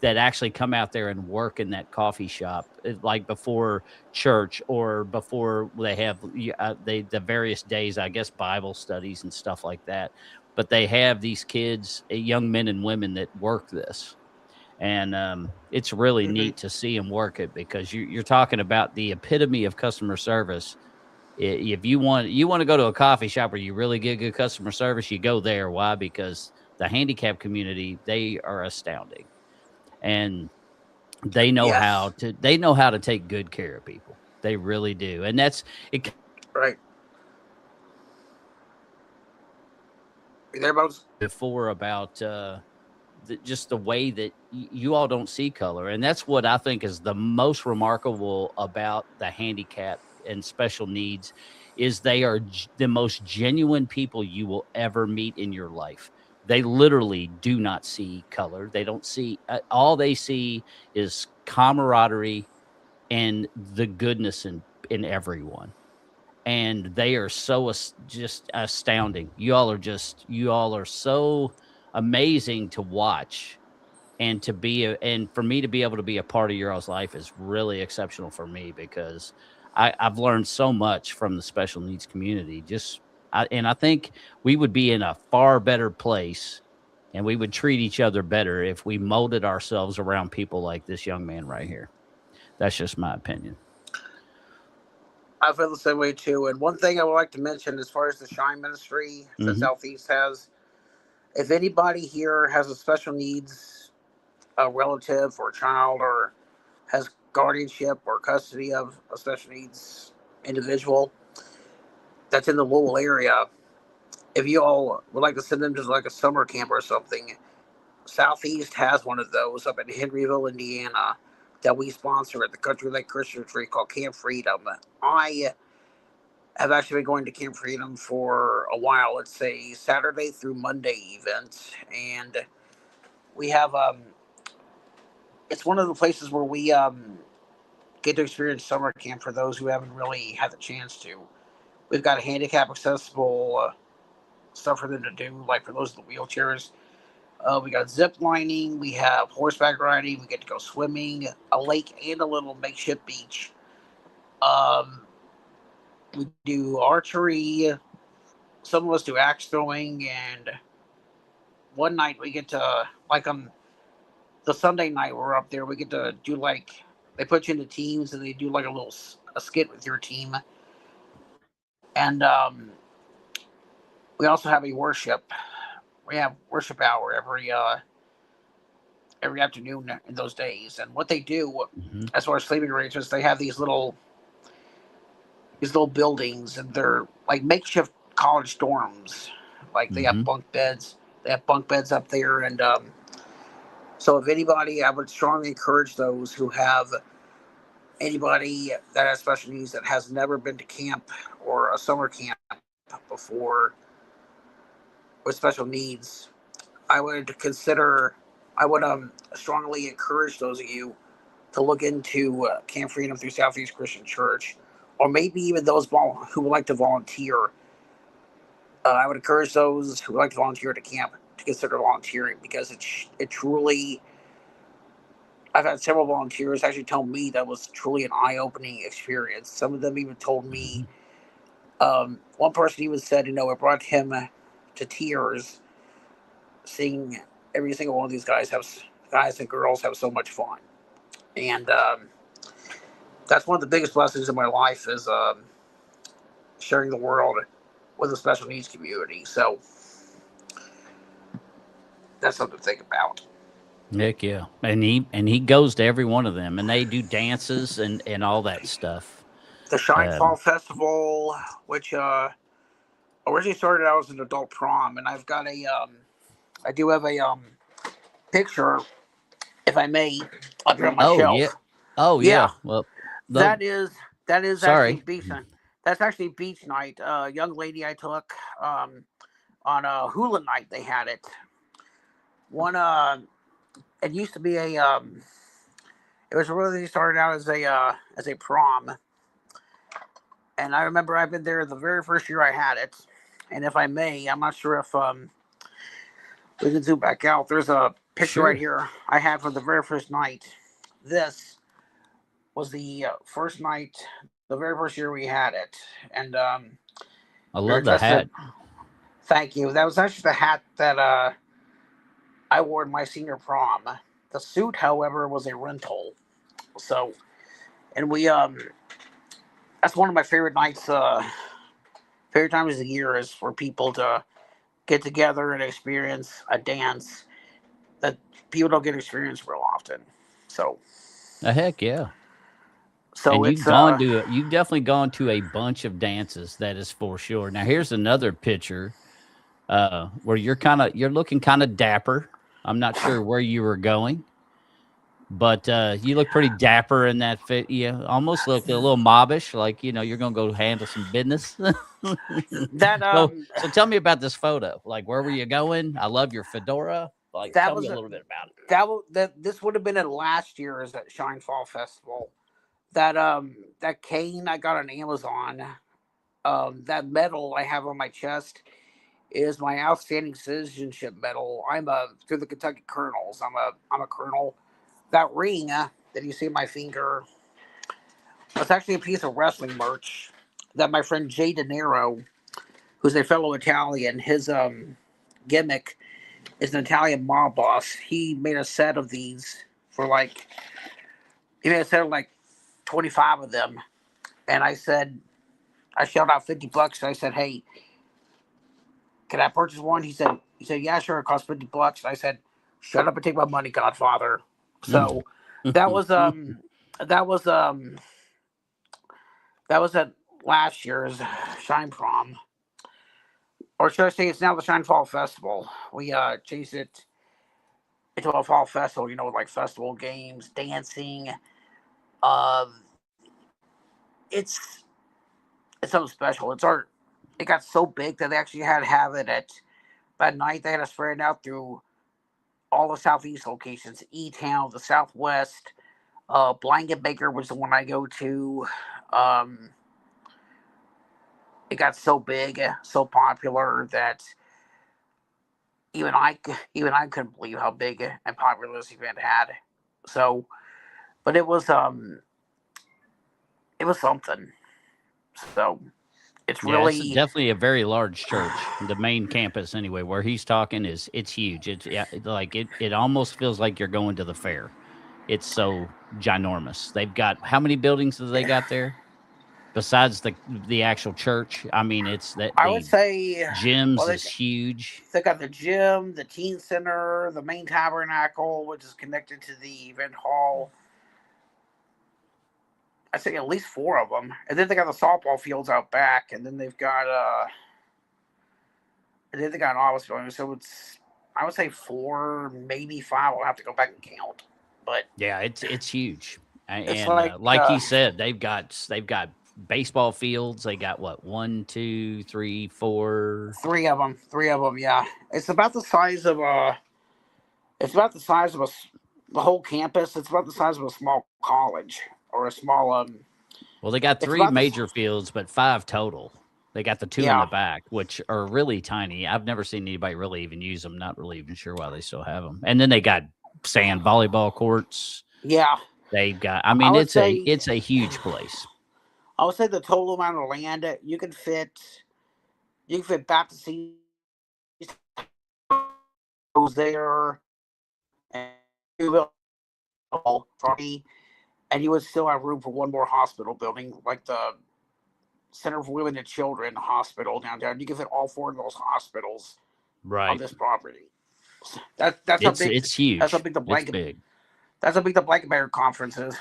that actually come out there and work in that coffee shop, like before church or before they have the various days, I guess, Bible studies and stuff like that. But they have these kids, young men and women that work this, and it's really Mm-hmm. neat to see them work it, because you're talking about the epitome of customer service. If you want to go to a coffee shop where you really get good customer service, you go there. Why? Because the handicap community, they are astounding, and Yes. they know how to take good care of people. They really do, and that's it. Right. You there, Bones? Before about just the way that you all don't see color, and that's what I think is the most remarkable about the handicap and special needs, is they are the most genuine people you will ever meet in your life. They literally do not see color. They don't see all they see is camaraderie and the goodness in everyone, and they are so just astounding. You all are so amazing to watch, and and for me to be able to be a part of your all's life is really exceptional for me, because I've learned so much from the special needs community. And I think we would be in a far better place, and we would treat each other better if we molded ourselves around people like this young man right here. That's just my opinion. I feel the same way too. And one thing I would like to mention, as far as the Shine Ministry that Hmm. Southeast has, if anybody here has a special needs, a relative or a child, or has guardianship or custody of a special needs individual that's in the Louisville area, if you all would like to send them to like a summer camp or something, Southeast has one of those up in Henryville, Indiana, that we sponsor at the Country Lake Christian Retreat called Camp Freedom. I have actually been going to Camp Freedom for a while. It's a Saturday through Monday event, and we have it's one of the places where we get to experience summer camp for those who haven't really had the chance to. We've got a handicap accessible stuff for them to do, like for those in the wheelchairs. We got zip lining, we have horseback riding, we get to go swimming, a lake and a little makeshift beach. Um, we do archery. Some of us do axe throwing, and one night we get to, like, on the Sunday night we're up there, we get to do, like, they put you into teams and they do like a skit with your team, And we also have a worship. We have worship hour every afternoon in those days. And what they do, Hmm. as far as sleeping arrangements, they have these little buildings, and they're like makeshift college dorms. Like they have Hmm. bunk beds. They have bunk beds up there, and so if anybody, I would strongly encourage those who have anybody that has special needs that has never been to camp or a summer camp before with special needs. I would consider. I would strongly encourage those of you to look into Camp Freedom through Southeast Christian Church, or maybe even those who would like to volunteer. I would encourage those who would like to volunteer at a camp to consider volunteering, because it truly. I've had several volunteers actually tell me that was truly an eye-opening experience. Some of them even told Hmm. me. One person even said, it brought him to tears seeing every single one of these guys and girls have so much fun, and that's one of the biggest blessings in my life is sharing the world with the special needs community. So that's something to think about. Heck yeah, and he goes to every one of them, and they do dances and all that stuff. The Shine Fall Um, Festival, which originally started out as an adult prom, and I do have a picture, if I may, up here on my oh yeah, shelf. oh Yeah, yeah. Well, the that is that is actually sorry. beach night. That's actually beach night. A young lady I took on a hula night. They had it. One it used to be a it was really started out as a prom, and I remember I've been there the very first year I had it. And if I may, I'm not sure if we can zoom back out. There's a picture right Sure, here I had from the very first night. This was the first night, the very first year we had it, and I we were love the dressed in. hat. Thank you. That was actually the hat that I wore in my senior prom. The suit, however, was a rental. So, and we that's one of my favorite nights. Favorite times of the year is for people to get together and experience a dance that people don't get to experience real often. So, Heck yeah. so And it's you've definitely gone to a bunch of dances, that is for sure. Now here's another picture where you're looking kind of dapper. I'm not sure where you were going, but you look pretty dapper in that fit. You almost look a little mobbish, like you're gonna go handle some business. that So tell me about this photo. Like, where were you going? I love your fedora. Like, that tell me was a a, little bit about it. that this would have been at last year's at Shine Fall Festival. That cane I got on Amazon. That medal I have on my chest is my outstanding citizenship medal. I'm a through the Kentucky Colonels. I'm a colonel. That ring that you see on my finger was actually a piece of wrestling merch that my friend Jay De Niro, who's a fellow Italian, his gimmick is an Italian mob boss. He made a set of these for like he made a set of like 25 of them, and I shelled out $50. And I said, "Hey, can I purchase one?" He said, "Yeah, sure. It costs $50." And I said, "Shut up and take my money, Godfather." So that was that was um that was at last year's Shine Prom, or should I say, it's now the Shine Fall Festival. We changed it into a fall festival. With like festival games, dancing. Um, it's it's something special. It got so big that they actually had to have it at that night. They had to spread it out through all the southeast locations, E Town, the Southwest. Blanket Baker was the one I go to. Um, it got so big, so popular that even I even I couldn't believe how big and popular this event had. So, but it was something. So it's Yeah, it's really definitely a very large church. The main campus, anyway, where he's talking it's huge. It's yeah, like it almost feels like you're going to the fair. It's so ginormous. They've got how many buildings do they got there? besides the actual church? I mean, it's that I would the say, well, gyms is huge. they got the gym, the teen center, the main tabernacle, which is connected to the event hall. I say at least 4 of them, and then they got the softball fields out back, and then they've got an office building. So it's, I would say 4, maybe 5. I'll have to go back and count, but Yeah, it's huge. it's And like like you said, they've got baseball fields. They got what, one, two, three, four. 3 of them. 3 of them. Yeah, it's about the size of a. It's about the size of the whole campus. It's about the size of a small college or a small Well, they got It's three about the major fields, but 5 total. They got the 2 in yeah the back, which are really tiny. I've never seen anybody really even use them. Not really even sure why they still have them. And then they got sand volleyball courts. yeah. They've got. I I mean, would say it's a huge place. I would say the total amount of land you can fit Baptist goes there and property, and you would still have room for one more hospital building, like the Center for Women and Children Hospital downtown. You can fit all 4 of those hospitals on Right. this property. That's how big. It's huge. That's how big the It's blanket. big. That's how big the Blanket Bear Conference is.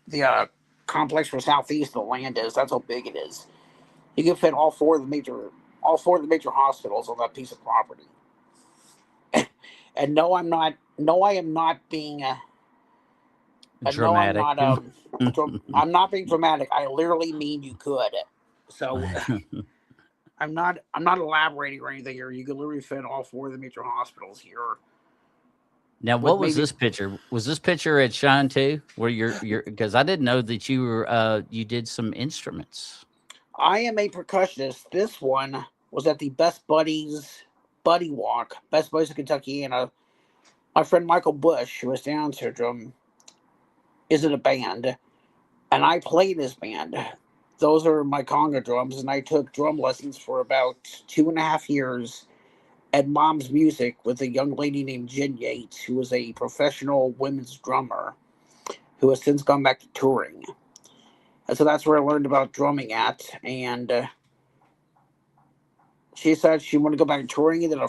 The complex for Southeast the land is. That's how big it is. You can fit all four of the major hospitals on that piece of property. And no, I'm not. No, I am not being. And no, I'm Dramatic. not. I'm not being dramatic. I literally mean you could. So I'm not. I'm not elaborating or anything here. You could literally fit all 4 of the major hospitals here. Now, With what was maybe this picture? Was this picture at Shine too? Where you're because I didn't know that you were you did some instruments. I am a percussionist. This one was at the Best Buddies Buddy Walk, Best Buddies of Kentucky, and my friend Michael Bush, who has Down syndrome, is in a band, and I played his band. Those are my conga drums, and I took drum lessons for about 2.5 years at Mom's Music with a young lady named Jen Yates, who was a professional women's drummer who has since gone back to touring. And so that's where I learned about drumming at, and she said she wanted to go back to touring, and then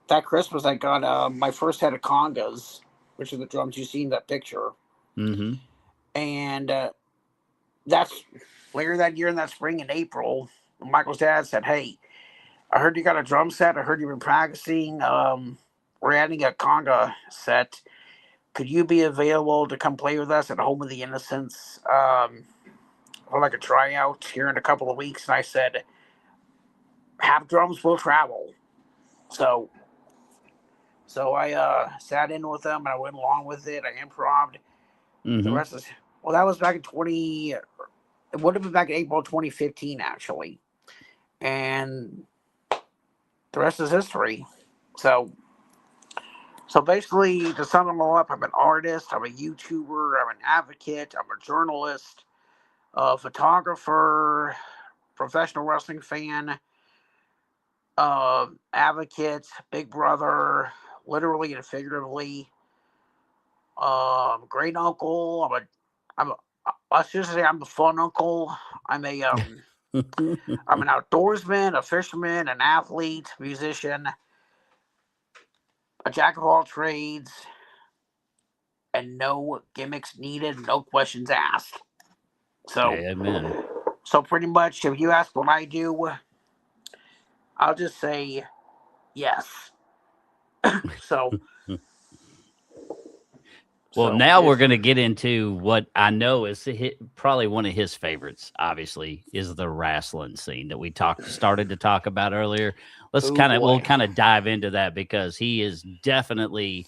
that Christmas I got my first set of congas, which are the drums you see in that picture. Mm-hmm. And that's later that year in that spring in April, Michael's dad said, "Hey, I heard you got a drum set. I heard you've been practicing. We're adding a conga set. Could you be available to come play with us at Home of the Innocents for like a tryout here in a couple of weeks?" And I said, "Have drums, will travel." So I sat in with them and I went along with it. I improved. The Mm-hmm. rest is, well, that was back in 20. It would have been back in April 2015 actually, and the rest is history. So basically, to sum them all up, I'm an artist, I'm a YouTuber, I'm an advocate, I'm a journalist, a photographer, professional wrestling fan, advocate, big brother, literally and figuratively, great uncle. I'm a, let's just say I'm a fun uncle. I'm a, I'm an outdoorsman, a fisherman, an athlete, musician, a jack of all trades, and no gimmicks needed, no questions asked. So, Amen. pretty much, if you ask what I do, I'll just say yes. So, Well, so now we're it's going to get into what I know is probably one of his favorites. Obviously, is the wrestling scene that we started to talk about earlier. oh We'll boy, kind of dive into that because he is definitely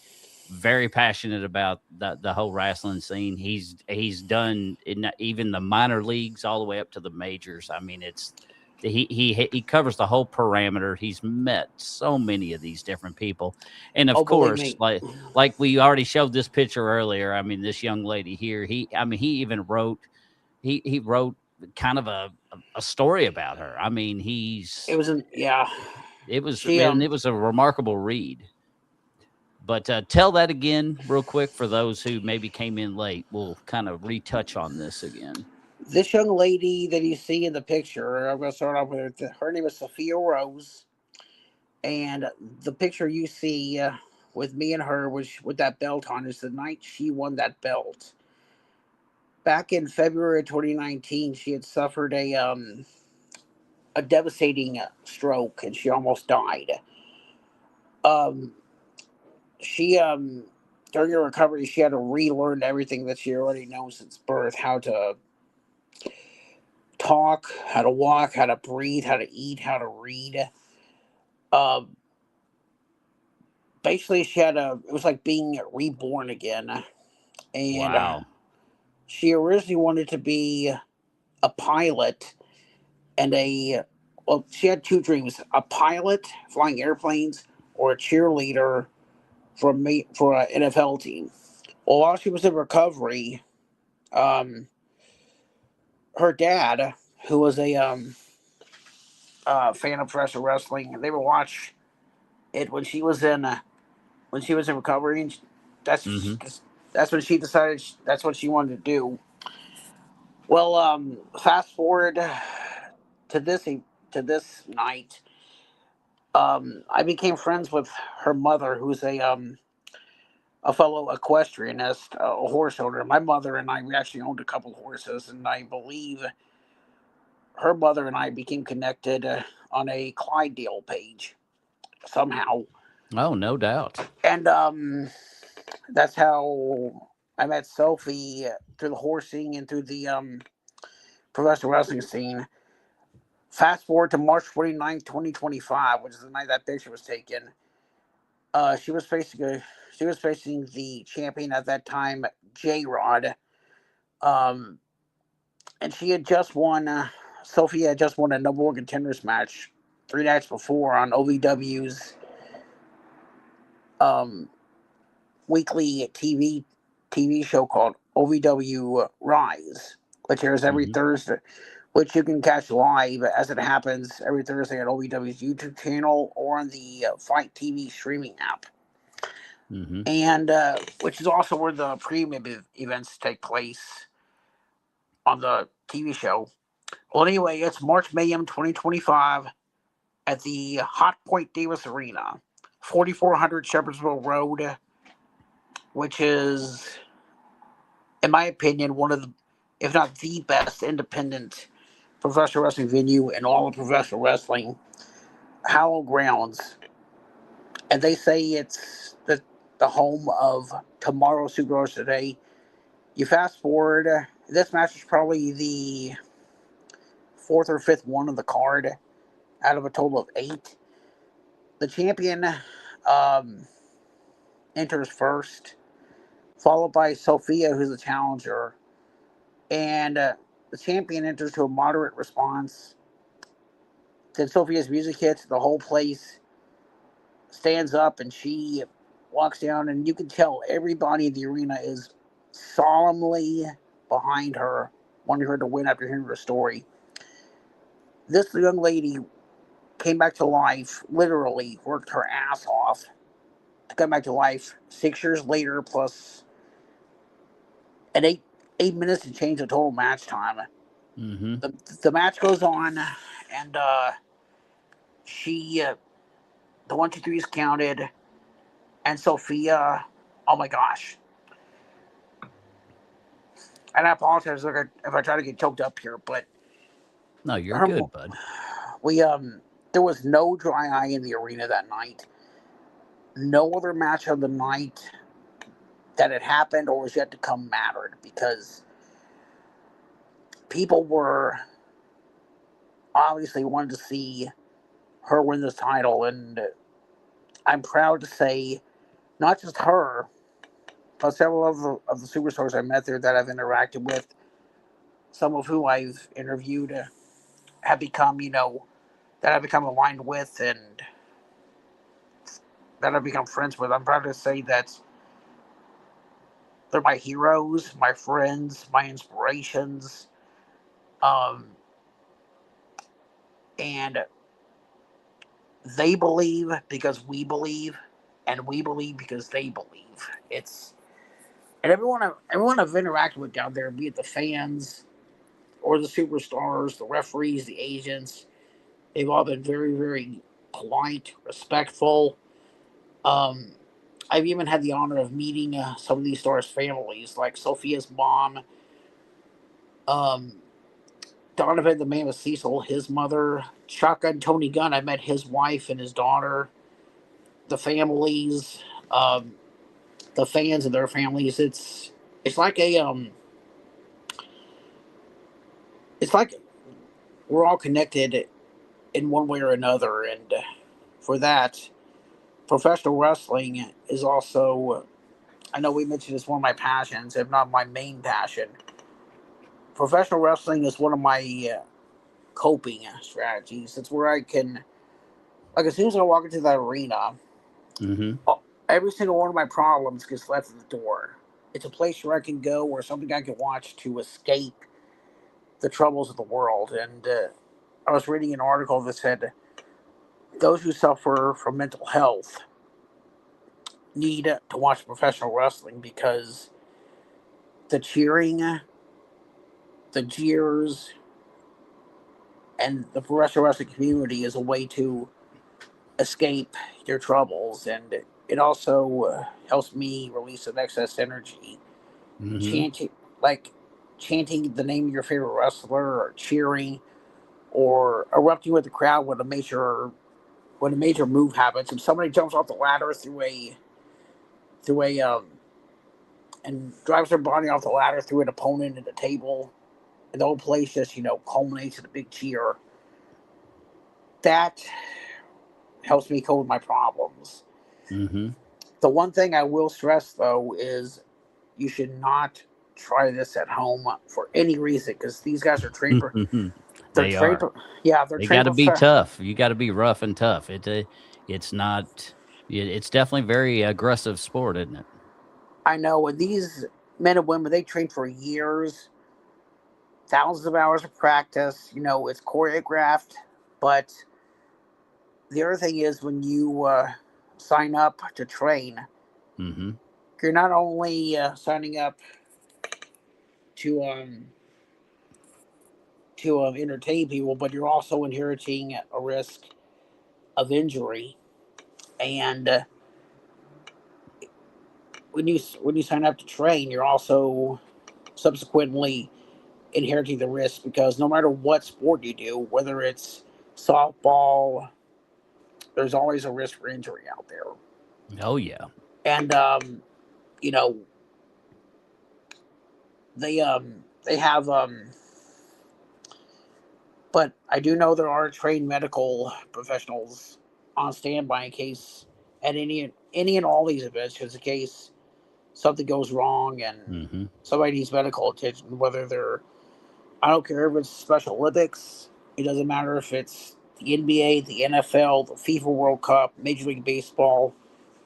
very passionate about the whole wrestling scene. He's done even the minor leagues all the way up to the majors. I mean, it's he covers the whole parameter. He's met so many of these different people, and of oh believe course, me, like we already showed this picture earlier. I mean, this young lady here, he even wrote, he wrote kind of a story about her. I mean, it was in yeah. She it was a remarkable read. But tell that again real quick for those who maybe came in late. We'll kind of retouch on this again. This young lady that you see in the picture, I'm going to start off with her. Her name is Sophia Rose, and the picture you see with me and her, which with that belt on, is the night she won that belt. Back in February 2019, she had suffered a devastating stroke, and she almost died. Um, she During her recovery, she had to relearn everything that she already knows since birth: how to talk, how to walk, how to breathe, how to eat, how to read. Um, Basically, she had a. It was like being reborn again, and Wow. she originally wanted to be a pilot and a. Well, she had two dreams: a pilot flying airplanes, or a cheerleader for an NFL team. Well, while she was in recovery, um, her dad, who was a fan of professional wrestling, they would watch it when she was in recovery, and Mm-hmm. that's when she decided that's what she wanted to do. Well, fast forward to this night. I became friends with her mother, who's a fellow equestrianist, a horse owner. My mother and I, we actually owned a couple horses, and I believe her mother and I became connected on a Clydesdale page somehow. Oh, no doubt. And that's how I met Sophie, through the horsing and through the professional wrestling scene. Fast forward to March 29th, 2025, which is the night that picture was taken. She was facing the champion at that time, J Rod. Um, and she had just won. Sophie had just won a number one contenders match 3 nights before on OVW's um, weekly TV show called OVW Rise, which airs every Mm-hmm. Thursday, which you can catch live as it happens every Thursday on OVW's YouTube channel or on the Fight TV streaming app, Mm-hmm. and which is also where the premium events take place on the TV show. Well, anyway, it's March Mayhem 2025 at the Hot Point Davis Arena, 4400 Shepherdsville Road, which is, in my opinion, one of the, if not the best independent professional wrestling venue in all of professional wrestling, hallowed grounds. And they say it's the home of tomorrow's superstars today. You fast forward, this match is probably the fourth or fifth one of the card out of a total of eight. The champion um, enters first, followed by Sophia, who's the challenger, and the champion enters to a moderate response. Then Sophia's music hits, the whole place stands up, and she walks down, and you can tell everybody in the arena is solemnly behind her, wanting her to win after hearing her story. This young lady came back to life, literally worked her ass off to come back to life 6 years later, plus an 8 minutes to change the total match time. Mm-hmm. The match goes on, and she the 1, 2, 3 is counted, and Sophia, oh my gosh, and I apologize if I try to get choked up here, but No, you're her good, bud. we there was no dry eye in the arena that night. No other match of the night that had happened or was yet to come mattered, because people were obviously wanted to see her win this title, and I'm proud to say not just her, but several of the superstars I met there that I've interacted with, some of who I've interviewed, have become, that I've become aligned with and that I've become friends with. I'm proud to say that they're my heroes, my friends, my inspirations, um, and they believe because we believe, and we believe because they believe. It's and everyone I've interacted with down there, be it the fans, or the superstars, the referees, the agents, they've all been very, very polite, respectful. Um, I've even had the honor of meeting some of these stars' families, like Sophia's mom, um, Donovan, the man with Cecil, his mother, Shotgun Tony Gunn. I met his wife and his daughter, the families, um, the fans and their families. It's like a it's like we're all connected in one way or another, and for that, professional wrestling is also. I know we mentioned it's one of my passions, if not my main passion. Professional wrestling is one of my coping strategies. It's where I can, like, as soon as I walk into that arena, Mm-hmm. every single one of my problems gets left at the door. It's a place where I can go, or something I can watch to escape the troubles of the world. And I was reading an article that said those who suffer from mental health need to watch professional wrestling because the cheering, the jeers, and the professional wrestling community is a way to escape your troubles. And it also helps me release some excess energy. Mm-hmm. Chanting, like chanting the name of your favorite wrestler, or cheering, or erupting with the crowd when a major move happens. If somebody jumps off the ladder through a and drives their body off the ladder through an opponent and a table, and the whole place just culminates in a big cheer. That helps me cope with my problems. Mm-hmm. The one thing I will stress though is you should not try this at home for any reason, because these guys are trained. They're They trained. are. Yeah, they're They got trained. to be tough. You got to be rough and tough. It's not. It's definitely very aggressive sport, isn't it? I know, and these men and women, they train for years, thousands of hours of practice. It's choreographed. But the other thing is, when you sign up to train, Mm-hmm. you're not only signing up to entertain people, but you're also inheriting a risk of injury. And when you sign up to train, you're also subsequently inheriting the risk, because no matter what sport you do, whether it's softball, there's always a risk for injury out there. Oh yeah. And you know, they have but I do know there are trained medical professionals on standby in case at any and all these events, just in case something goes wrong and Mm-hmm. somebody needs medical attention. Whether they're, I don't care if it's Special Olympics. It doesn't matter if it's the NBA, the NFL, the FIFA World Cup, Major League Baseball,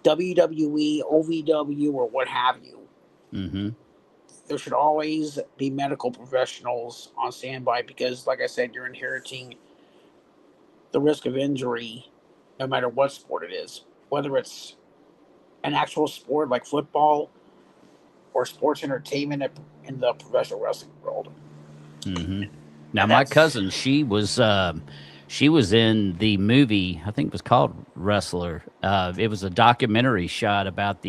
WWE, OVW, or what have you. Mm-hmm. There should always be medical professionals on standby because, like I said, you're inheriting the risk of injury no matter what sport it is. Whether it's an actual sport like football or sports entertainment in the professional wrestling world. Mm-hmm. Now, And my that's, cousin, she was in the movie. I think it was called Wrestler. It was a documentary shot about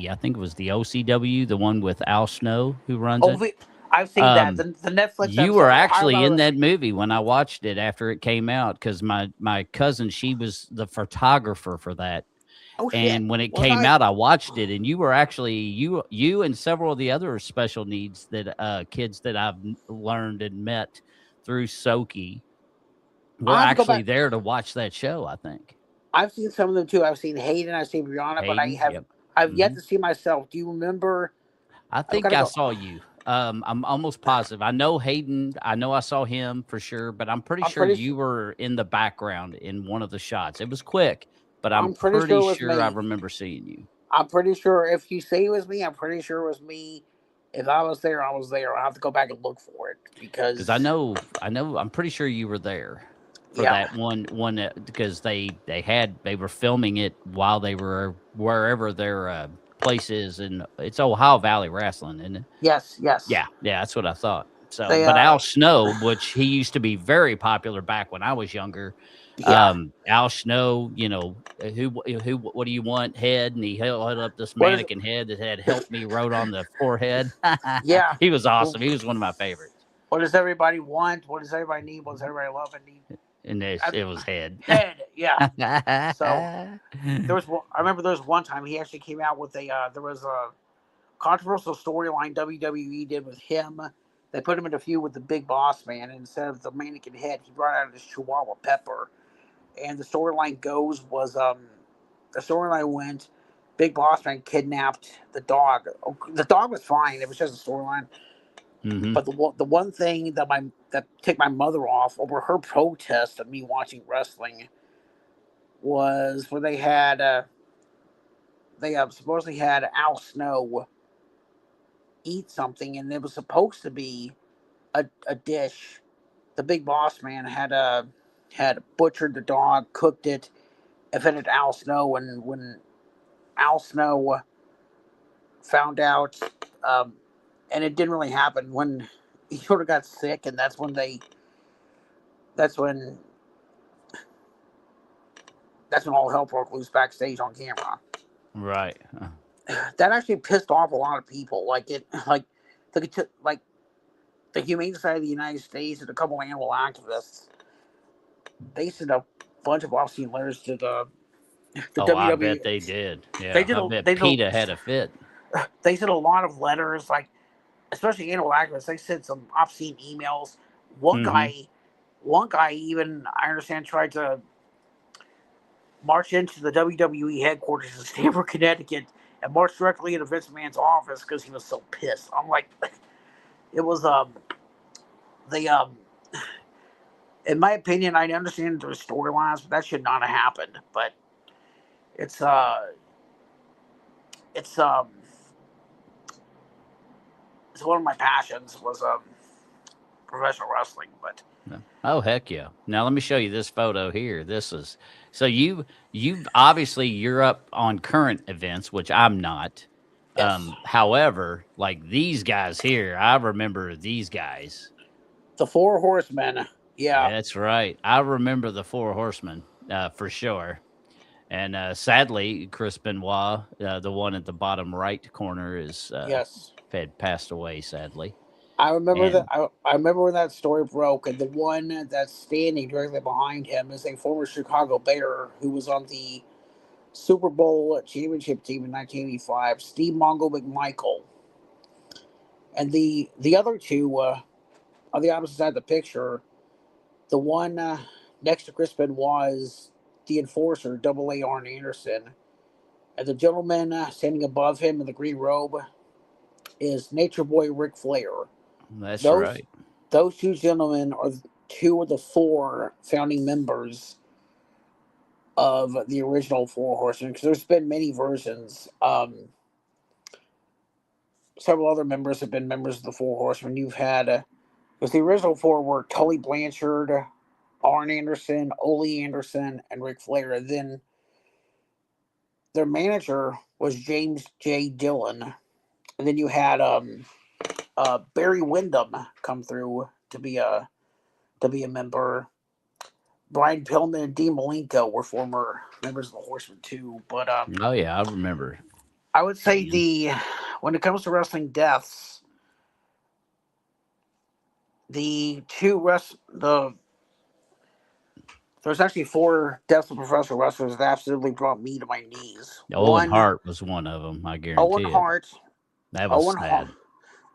I think it was the OCW, the one with Al Snow who runs it. I've seen that. Um, The Netflix you were episode, Ohio actually in Virus. that movie when I watched it after it came out because my cousin, she was the photographer for that. Oh, shit. And when it Was came I? out, I watched it, and you were actually you and several of the other special needs that kids that I've learned and met through Soki were I'll have to go actually back. there to watch that show. I think I've seen some of them too. I've seen Hayden, I've seen Brianna, but Hayden. Yep. I've yet Hmm. to see myself. Do you remember? I I've think got to I go. saw you. I'm almost positive. I know Hayden. I know I saw him for sure, but I'm pretty I'm sure pretty sure. you were in the background in one of the shots. It was quick, but I'm I'm pretty sure pretty it was sure I me. remember seeing you. I'm pretty sure if you say it was me, I'm pretty sure it was me. If I was there, I was there. I'll have to go back and look for it Because because, I'm pretty sure you were there for yeah, that one because they were filming it while they were wherever their place is, and it's Ohio Valley Wrestling, isn't it? yes, yes. Yeah, yeah, that's what I thought. So, They but Al Snow, which he used to be very popular back when I was younger. yeah. Al Snow, what do you want? Head, and he held up this What is mannequin head that had "Help Me" wrote on the forehead. yeah. He was awesome. He was one of my favorites. What does everybody want? What does everybody need? What does everybody love and need? And it was Head. Head, yeah. So I remember there was one time he actually came out with there was a controversial storyline WWE did with him. They put him in a feud with the Big Boss Man, and instead of the mannequin head, he brought out his Chihuahua Pepper. And the storyline the storyline went, Big Boss Man kidnapped the dog. The dog was fine. It was just a storyline. Mm-hmm. But the one thing that ticked my mother off over her protest of me watching wrestling was when they supposedly had Al Snow eat something, and it was supposed to be a dish. The Big Boss Man had butchered the dog, cooked it, and fed it to Al Snow. And when Al Snow found out, um, and it didn't really happen, when he sort of got sick, and that's when all hell broke loose backstage on camera. Right. That actually pissed off a lot of people. Like the Humane Society of the United States and a couple of animal activists. They sent a bunch of obscene letters to the Oh, I WWE. bet they did. They Yeah, did I a bet they did a, PETA had a fit. they sent a lot of letters, like especially animal activists. They sent some obscene emails. One Mm-hmm. guy, one guy even I understand tried to march into the WWE headquarters in Stamford, Connecticut, and march directly into Vince McMahon's office because he was so pissed. I'm like, it was they in my opinion, I understand there's storylines, but that should not have happened. But it's it's um it's one of my passions was professional wrestling. But No. Oh, heck yeah. Now let me show you this photo here. This is so you obviously you're up on current events, which I'm not. yes, However, like these guys here, I remember these guys. the Four Horsemen. Yeah, That's right. I remember the Four Horsemen for sure. And sadly, Chris Benoit, the one at the bottom right corner, is yes. had passed away. Sadly, I remember that. and I remember when that story broke, and the one that's standing directly behind him is a former Chicago Bear who was on the Super Bowl championship team in 1985, Steve Mongo McMichael, and the other two on the opposite side of the picture. The one next to Chris Benoit is the enforcer, Double A Arn Anderson, and the gentleman standing above him in the green robe is Nature Boy Ric Flair. that's Those right. those two gentlemen are two of the four founding members of the original Four Horsemen. Because there's been many versions. Several other members have been members of the Four Horsemen. You've had because the original four were Tully Blanchard, Arn Anderson, Ole Anderson, and Ric Flair. And then their manager was James J. Dillon. And then you had Barry Windham come through to be a member. Brian Pillman and Dean Malenko were former members of the Horsemen too. But Oh yeah, I remember. I would say Dean. when it comes to wrestling deaths, the two rest the there's actually four deaths of professional wrestlers that absolutely brought me to my knees. Owen One, Hart was one of them. I Owen guarantee it. Hart. That was Owen Hart. sad.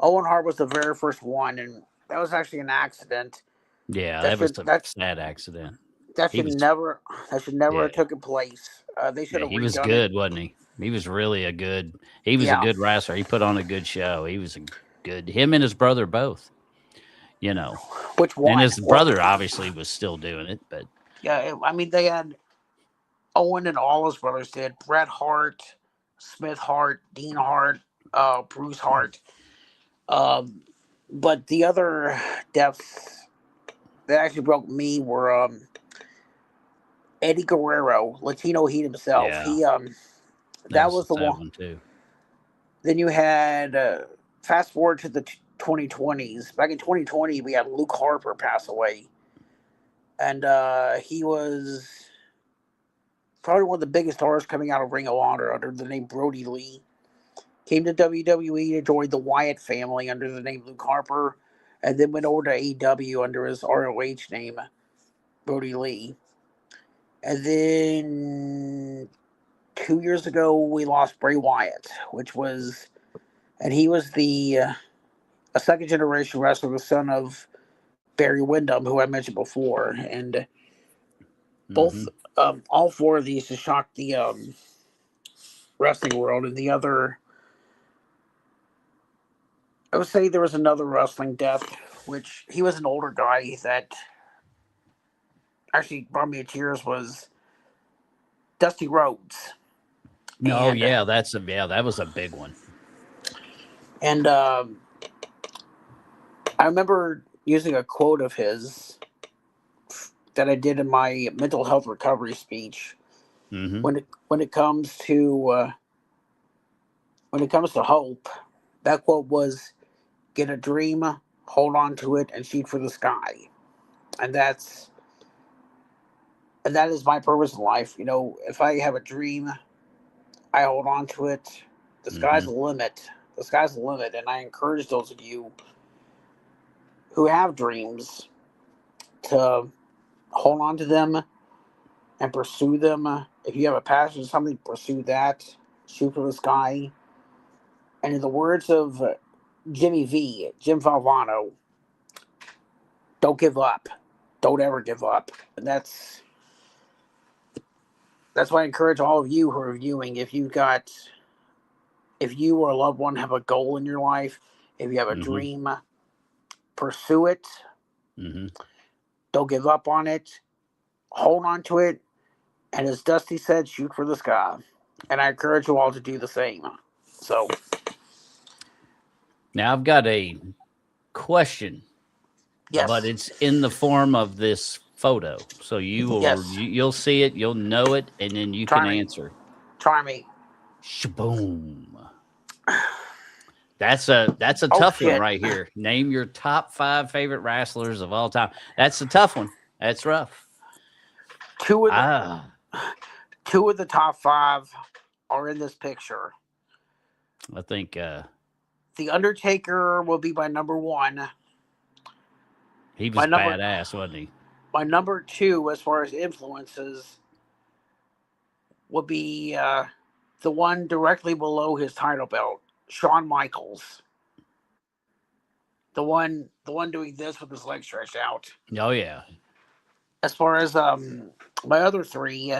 Owen Hart was the very first one, and that was actually an accident. Yeah, That that was should a that sad accident. that He should was, never that should never yeah, have taken place. They should yeah, have he was redone it. good, wasn't he? He was really a good. He was a Yeah, good wrestler. He put on a good show. He was a good. Him and his brother both. You know, which and one? his Well, brother obviously was still doing it, but yeah, I mean they had Owen and all his brothers did. Bret Hart, Smith Hart, Dean Hart, Bruce Hart. Um, but the other deaths that actually broke me were Eddie Guerrero, Latino Heat himself. yeah, He that that was a was the sad one. one too. Then you had fast forward to 2020s. Back in 2020, we had Luke Harper pass away, and he was probably one of the biggest stars coming out of Ring of Honor under the name Brody Lee. Came to WWE to join the Wyatt family under the name Luke Harper, and then went over to AEW under his ROH name, Brody Lee. And then 2 years ago, we lost Bray Wyatt, and he was a second generation wrestler, the son of Barry Windham, who I mentioned before, and both, all four of these just shocked the wrestling world. And the other, I would say there was another wrestling death, which he was an older guy that actually brought me to tears, was Dusty Rhodes. No, And yeah, that was a big one. and I remember using a quote of his that I did in my mental health recovery speech. When it comes to hope, that quote was, "Get a dream, hold on to it, and shoot for the sky." And that is my purpose in life. You know, if I have a dream, I hold on to it. The sky's the limit. The sky's the limit, and I encourage those of you who have dreams to hold on to them and pursue them. If you have a passion for something, pursue that. Shoot for the sky. And in the words of Jim Valvano, don't give up. Don't ever give up. And that's why I encourage all of you who are viewing, if you or a loved one have a goal in your life, if you have a dream, pursue it. Don't give up on it. Hold on to it. And as Dusty said, shoot for the sky. And I encourage you all to do the same. So, now I've got a question, yes. but it's in the form of this photo. So you'll see it, you'll know it, and then you can answer. Try me. Shaboom. That's a tough one right here. Name your top 5 favorite wrestlers of all time. That's a tough one. That's rough. Two of the top 5 are in this picture. I think The Undertaker will be my number 1. He was badass, wasn't he? My number 2, as far as influences, would be the one directly below his title belt, Shawn Michaels. The one doing this with his legs stretched out. Oh yeah. As far as my other 3,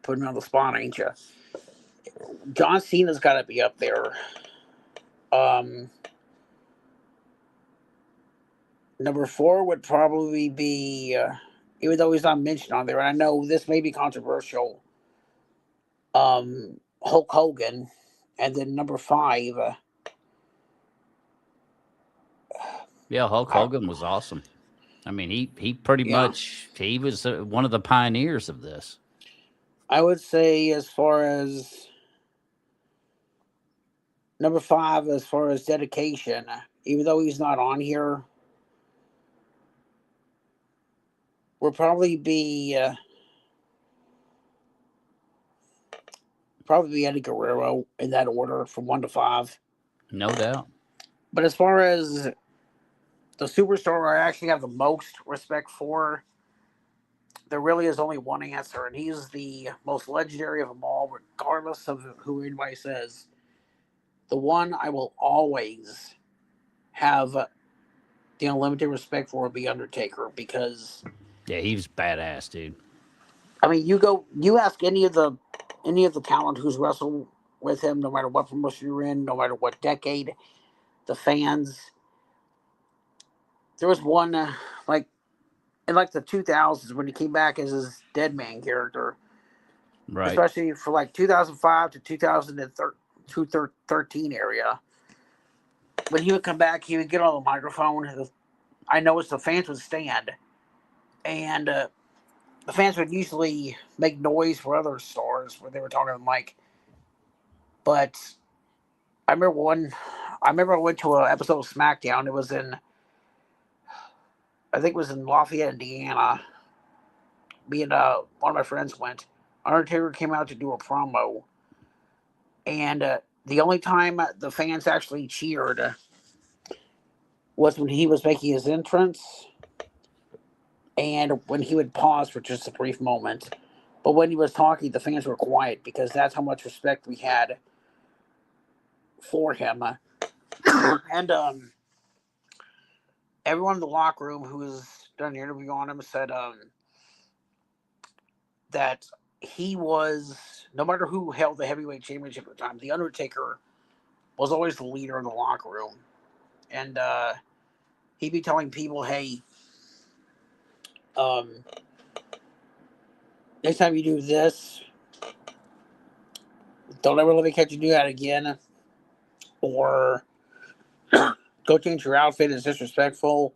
putting me on the spot, ain't you? John Cena's got to be up there. Number 4 would probably be, even though he's not mentioned on there, and I know this may be controversial, Hulk Hogan. And then number 5. Yeah, Hulk Hogan was awesome. I mean, he pretty much, he was one of the pioneers of this. I would say, as far as number 5, as far as dedication, even though he's not on here, will probably be Eddie Guerrero, in that order from 1 to 5. No doubt. But as far as the superstar I actually have the most respect for, there really is only one answer, and he's the most legendary of them all, regardless of who anybody says. The one I will always have the unlimited respect for would be Undertaker, because he was badass, dude. I mean, you ask any of the talent who's wrestled with him, no matter what promotion you're in, no matter what decade, the fans. There was one in the 2000s when he came back as his Dead Man character, right? Especially for 2005 to 2013 area. When he would come back, he would get on the microphone. I noticed the fans would stand, and the fans would usually make noise for other stars when they were talking to the mic. But I remember one. I remember I went to an episode of SmackDown. It was in, I think it was in Lafayette, Indiana. Me and one of my friends went. Undertaker came out to do a promo, and the only time the fans actually cheered was when he was making his entrance, and when he would pause for just a brief moment. But when he was talking, the fans were quiet because that's how much respect we had for him. And everyone in the locker room who was done the interview on him said that he was, no matter who held the heavyweight championship at the time, the Undertaker was always the leader in the locker room. And he'd be telling people, hey, um, next time you do this, don't ever let me catch you do that again. Or go change your outfit, it's disrespectful.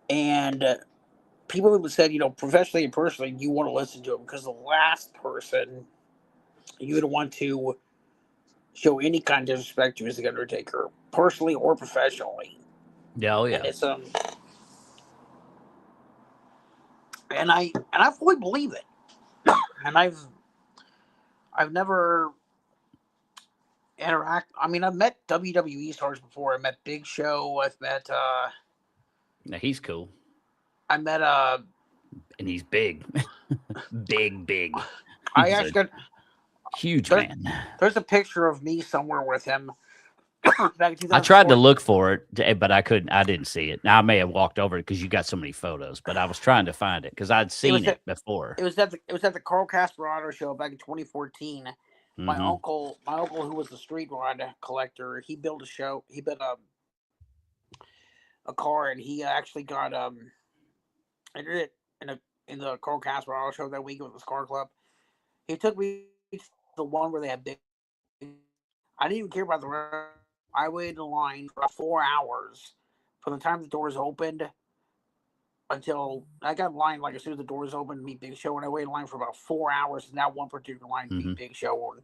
And people even said, professionally and personally, you want to listen to him because the last person you would want to show any kind of disrespect to is the Undertaker, personally or professionally. Yeah, oh And yeah. it's and I fully believe it. And I've never I mean, I've met WWE stars before. I met Big Show. Now he's cool. I met And he's big. big. I He's a actually got huge there, man. there's a picture of me somewhere with him back in I tried to 2004. look for it, but I couldn't. I didn't see it. Now I may have walked over it because you got so many photos, but I was trying to find it because I'd It seen was it at before. it was at the Carl Casperato show back in 2014. Hmm. My uncle who was a street rod collector, he built a show. He built a car, and he actually got entered it in the Carl Casperato show that week with his car club. He took me to the one where they had big. I didn't even care about the rest. I waited in line for about 4 hours from the time the doors opened until I got in line. Like as soon as the doors opened to meet Big Show, and I waited in line for about 4 hours in that one particular line to meet Hmm. Big Show.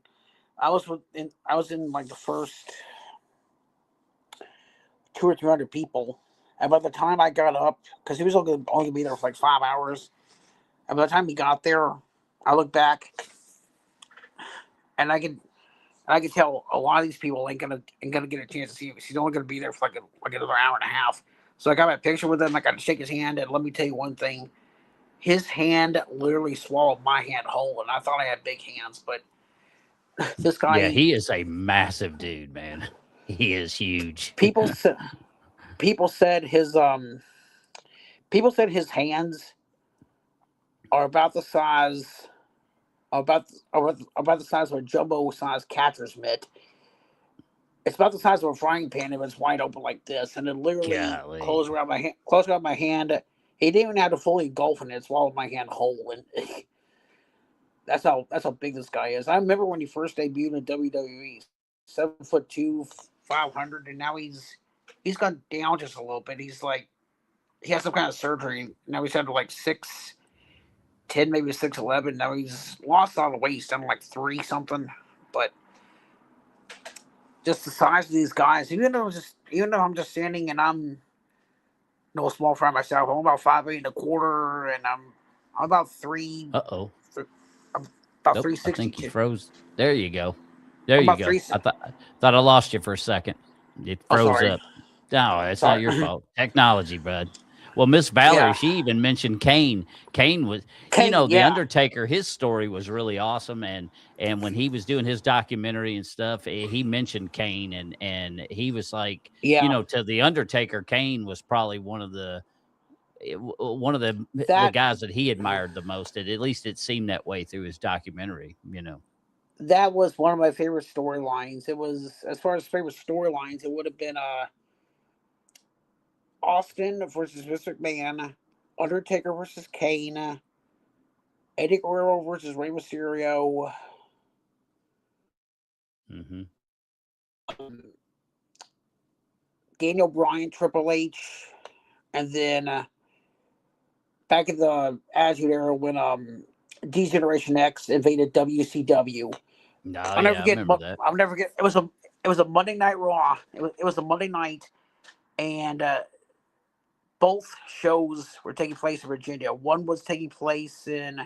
And I was in like the first two or three hundred people, and by the time I got up, because he was only gonna be there for like 5 hours, and by the time he got there, I looked back and I could tell a lot of these people ain't gonna get a chance to see him. He's only gonna be there for like another hour and a half. So I got my picture with him. I got to shake his hand, and let me tell you one thing: his hand literally swallowed my hand whole, and I thought I had big hands, but this Yeah, guy, he is a massive dude, man. He is huge. people said people said his people said his hands are about the size about the size of a jumbo size catcher's mitt. It's about the size of a frying pan if it's wide open like this, and it literally Golly. closed around my hand. He didn't even have to fully engulf in it; swallowed my hand whole, and that's how big this guy is. I remember when he first debuted in WWE, 7'2", 500, and now he's gone down just a little bit. He has some kind of surgery. Now he's down to like 6'10", maybe 6'11". Now he's lost all the weight. He's done like 3 something, but just the size of these guys. Even though I'm just standing and I'm no small fry myself. I'm about 5'8" and a quarter, and I'm about Uh-oh. I'm about Nope. three I sixty think you two. froze. There you go. There I'm you about go. three. I thought I lost you for a second. It Oh, froze sorry, up. No, it's not sorry. your fault. Technology, bud. Well, Miss Valerie, Yeah, she even mentioned Kane. Kane was, Kane. the Yeah, Undertaker, his story was really awesome. And when he was doing his documentary and stuff, he mentioned Kane and he was like, yeah. to the Undertaker, Kane was probably one of the That guys that he admired the most. At least it seemed that way through his documentary. that was one of my favorite storylines. It was, as far as favorite storylines, it would have been Austin versus Vince McMahon, Undertaker versus Kane, Eddie Guerrero versus Rey Mysterio, Hmm. Daniel Bryan, Triple H, and then back in the Attitude Era when D Generation X invaded WCW. Oh yeah, I remember that. I'll never forget. It was a Monday Night Raw. It was a Monday night, and both shows were taking place in Virginia. One was taking place in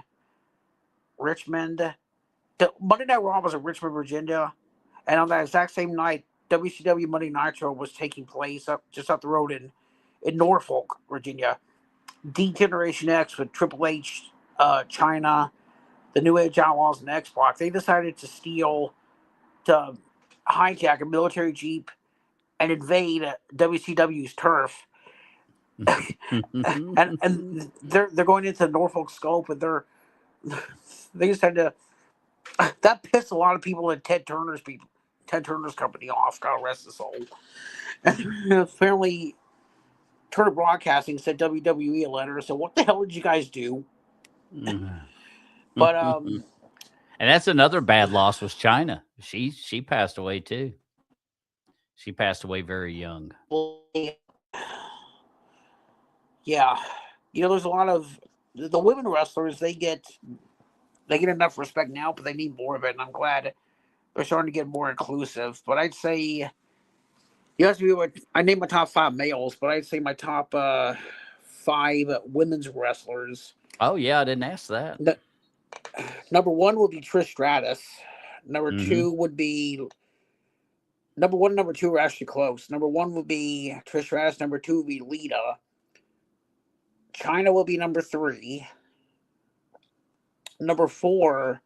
Richmond. The Monday Night Raw was in Richmond, Virginia, and on that exact same night, WCW Monday Nitro was taking place just up the road in Norfolk, Virginia. D Generation X with Triple H, China, the New Age Outlaws, and X-Pac. They decided to hijack a military jeep and invade WCW's turf. and they're going into Norfolk Scope, and they just had to. That pissed a lot of people at Ted Turner's company off. God rest his soul. And apparently, Turner Broadcasting sent WWE a letter and said, "What the hell did you guys do?" But And that's another bad loss was China. She passed away too. She passed away very young. yeah, there's a lot of the women wrestlers. They get enough respect now, but they need more of it. And I'm glad they're starting to get more inclusive. But I'd say you asked me what I named my top 5 males, but I'd say my top 5 women's wrestlers. Oh yeah, I didn't ask that. Number 1 would be Trish Stratus. Number Mm-hmm. 2 would be number 1 and number 2 are actually close. Number 1 would be Trish Stratus. Number 2 would be Lita. China will be number 3. Number 4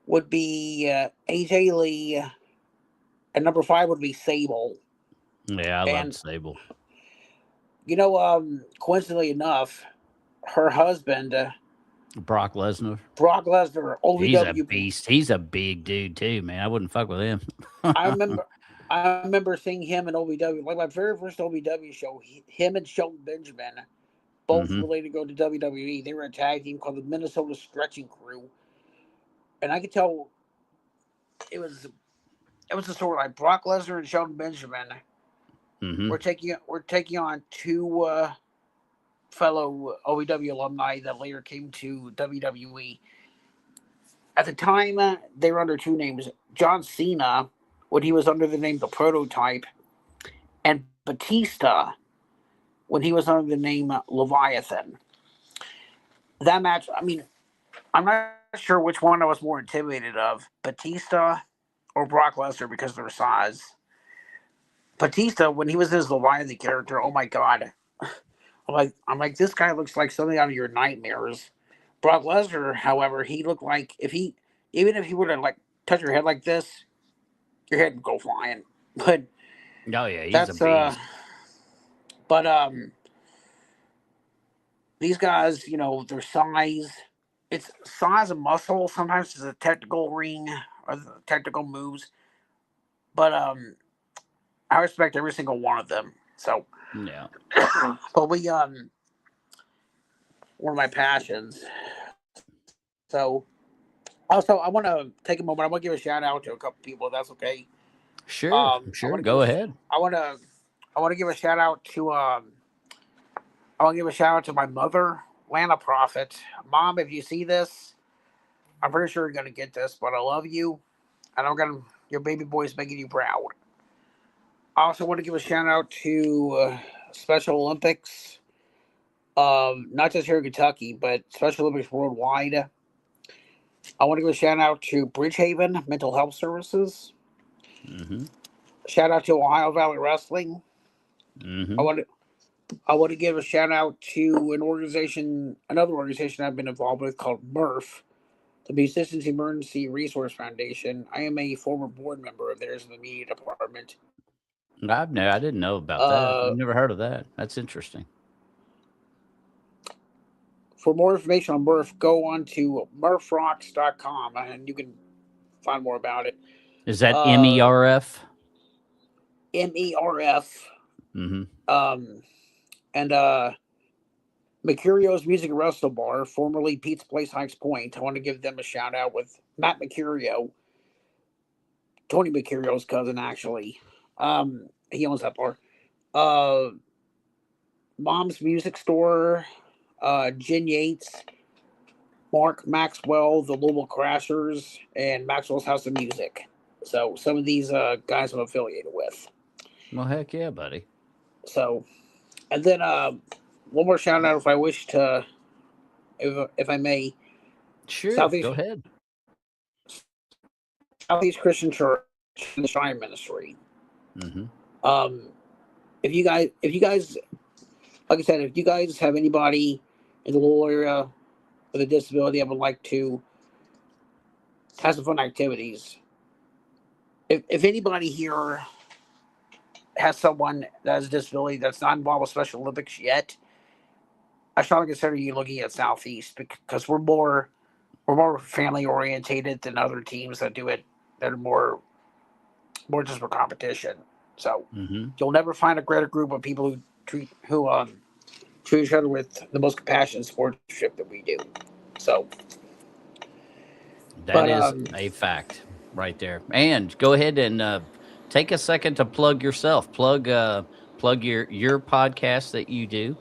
would be AJ Lee, and number 5 would be Sable. Yeah, I loved And Sable. coincidentally enough, her husband, Brock Lesnar. Brock Lesnar, He's a OVW. beast. He's a big dude too, man. I wouldn't fuck with him. I remember, I remember seeing him in OVW, like my very first OVW show. Him and Shelton Benjamin, both Mm-hmm. related to go to WWE. They were a tag team called the Minnesota Stretching Crew, and I could tell it was a story like Brock Lesnar and Shelton Benjamin Mm-hmm. were taking on 2 fellow OVW alumni that later came to WWE. At the time, they were under 2 names: John Cena, when he was under the name The Prototype, and Batista, when he was under the name Leviathan. That match, I mean, I'm not sure which one I was more intimidated of, Batista or Brock Lesnar, because of their size. Batista, when he was his Leviathan character, oh my god. I'm like, this guy looks like something out of your nightmares. Brock Lesnar, however, he looked like even if he were to like touch your head like this, your head would go flying. But Oh yeah, he's a that's beast. but these guys, their size, it's size and muscle. Sometimes it's a technical ring or the technical moves, but I respect every single one of them. So, Yeah. but one of my passions. So, also, I want to take a moment. I want to give a shout out to a couple people. If that's okay. Sure. I Sure. want to give Go ahead. I want to give a shout out to I want to give a shout out to my mother, Lana Proffitt. Mom, if you see this, I'm pretty sure you're gonna get this, but I love you, and your baby boy is making you proud. I also want to give a shout out to Special Olympics, not just here in Kentucky, but Special Olympics worldwide. I want to give a shout out to Bridgehaven Mental Health Services. Mm-hmm. Shout out to Ohio Valley Wrestling. I Mm-hmm. want to I want to give a shout out to another organization I've been involved with called MRF, the Musicians Emergency Resource Foundation. I am a former board member of theirs in the media department. I didn't know about that. Uh, I've never heard of that. That's interesting. for more information on MRF, go on to murphrocks.com and you can find more about it. Is that Uh, MERF? MERF. Mm-hmm. And Mercurio's Music and Resto Bar, formerly Pizza Place Hikes Point. I want to give them a shout out with Matt Mercurio, Tony Mercurio's cousin, actually. He owns that bar. Uh, Mom's Music Store, Jen Yates, Mark Maxwell, the Louisville Crashers, and Maxwell's House of Music. So some of these guys I'm affiliated with. Well, heck yeah, buddy. So, and then one more shout out if I wish to, if I may, Sure, go Southeast ahead. Southeast Christian Church, the Shrine Ministry. Mm-hmm. Um, if you guys, like I said, if you guys have anybody in the Louisville area with a disability that would like to have some fun activities, if anybody here has someone that has a disability that's not involved with Special Olympics yet, I strongly consider you looking at Southeast because we're more family orientated than other teams that do it that are more just for competition. So Mm-hmm. you'll never find a greater group of people who treat each other with the most compassion and sportsmanship that we do. So, That but is a fact right there. And go ahead and take a second to plug yourself. Plug your podcast that you do.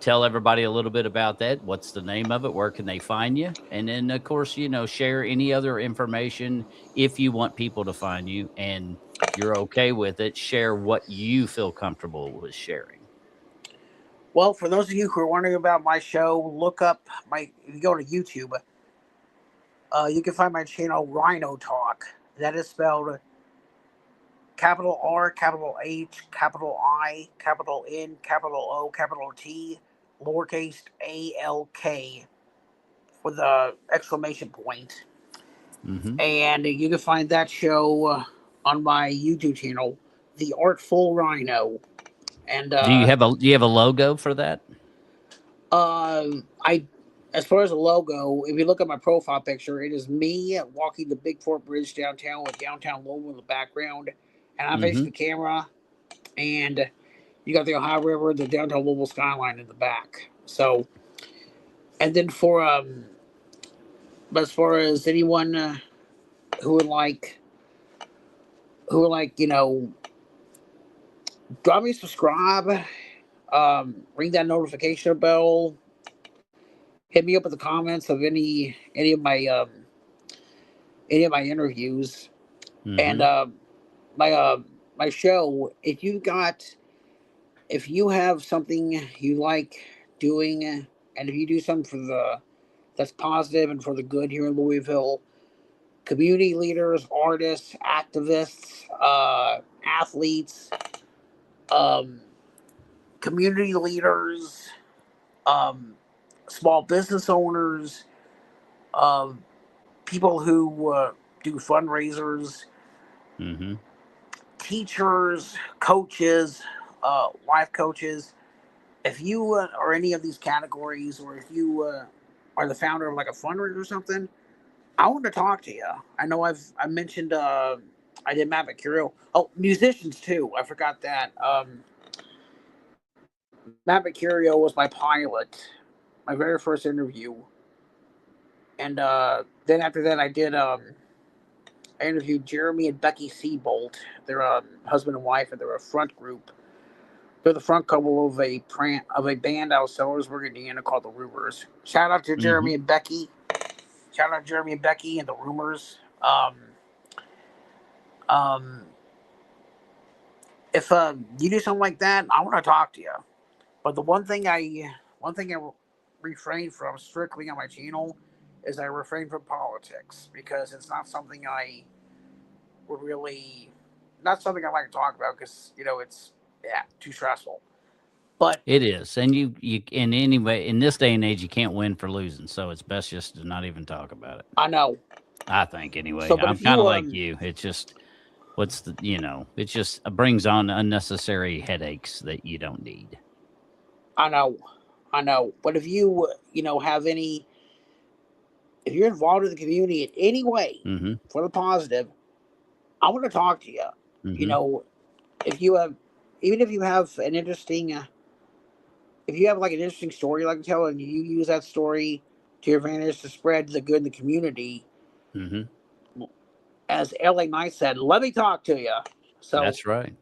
Tell everybody a little bit about that. What's the name of it? Where can they find you? And then, of course, share any other information if you want people to find you and you're okay with it. Share what you feel comfortable with sharing. well, for those of you who are wondering about my show, look up my. If you go to YouTube, you can find my channel Rhino Talk. That is spelled capital R, capital H, capital I, capital N, capital O, capital T, lowercase ALK with a exclamation point. Mm-hmm. And you can find that show on my YouTube channel, The Artful Rhino. And Do you have a logo for that? I, as far as the logo, if you look at my profile picture, it is me walking the Big Fort Bridge downtown with downtown Louisville in the background, and I'm facing Mm-hmm. the camera, and you got the Ohio River, the downtown Louisville skyline in the back. So, and then but as far as anyone who would like, drop me a subscribe, ring that notification bell, hit me up with the comments of any of my interviews, and Mm-hmm. my my show. If you have something you like doing, and if you do something for the that's positive and for the good here in Louisville, community leaders, artists, activists, athletes, um, community leaders, um, small business owners, um, people who do fundraisers, Mm-hmm. teachers, coaches, life coaches. If you are any of these categories, or if you are the founder of like a fundraiser or something, I want to talk to you. I know I mentioned I did Matt Mercurio. Oh, musicians too. I forgot that. Matt Mercurio was my pilot, my very first interview, and then after that I interviewed Jeremy and Becky Seabolt. They're a husband and wife, and they're a front group. They're the front couple of a band out of Sellersburg, Indiana called the Rumors. Shout out to Mm-hmm. Jeremy and Becky. Shout out to Jeremy and Becky and the Rumors. Um, if you do something like that, I want to talk to you. But the one thing I refrain from strictly on my channel is I refrain from politics because it's not something I would really, not something I like to talk about because it's too stressful. But It is, and you in anyway in this day and age you can't win for losing, so it's best just to not even talk about it. I know. I think anyway. So, but I'm if kind of you like you. It's just it just brings on unnecessary headaches that you don't need. I know, I know. But if you have if you're involved in the community in any way Mm-hmm. for the positive, I want to talk to you. You Mm-hmm. know, if you have, even if you have an interesting, if you have like an interesting story you like to tell, and you use that story to your advantage to spread the good in the community, Mm-hmm. as LA Knight said, let me talk to you. So, That's right.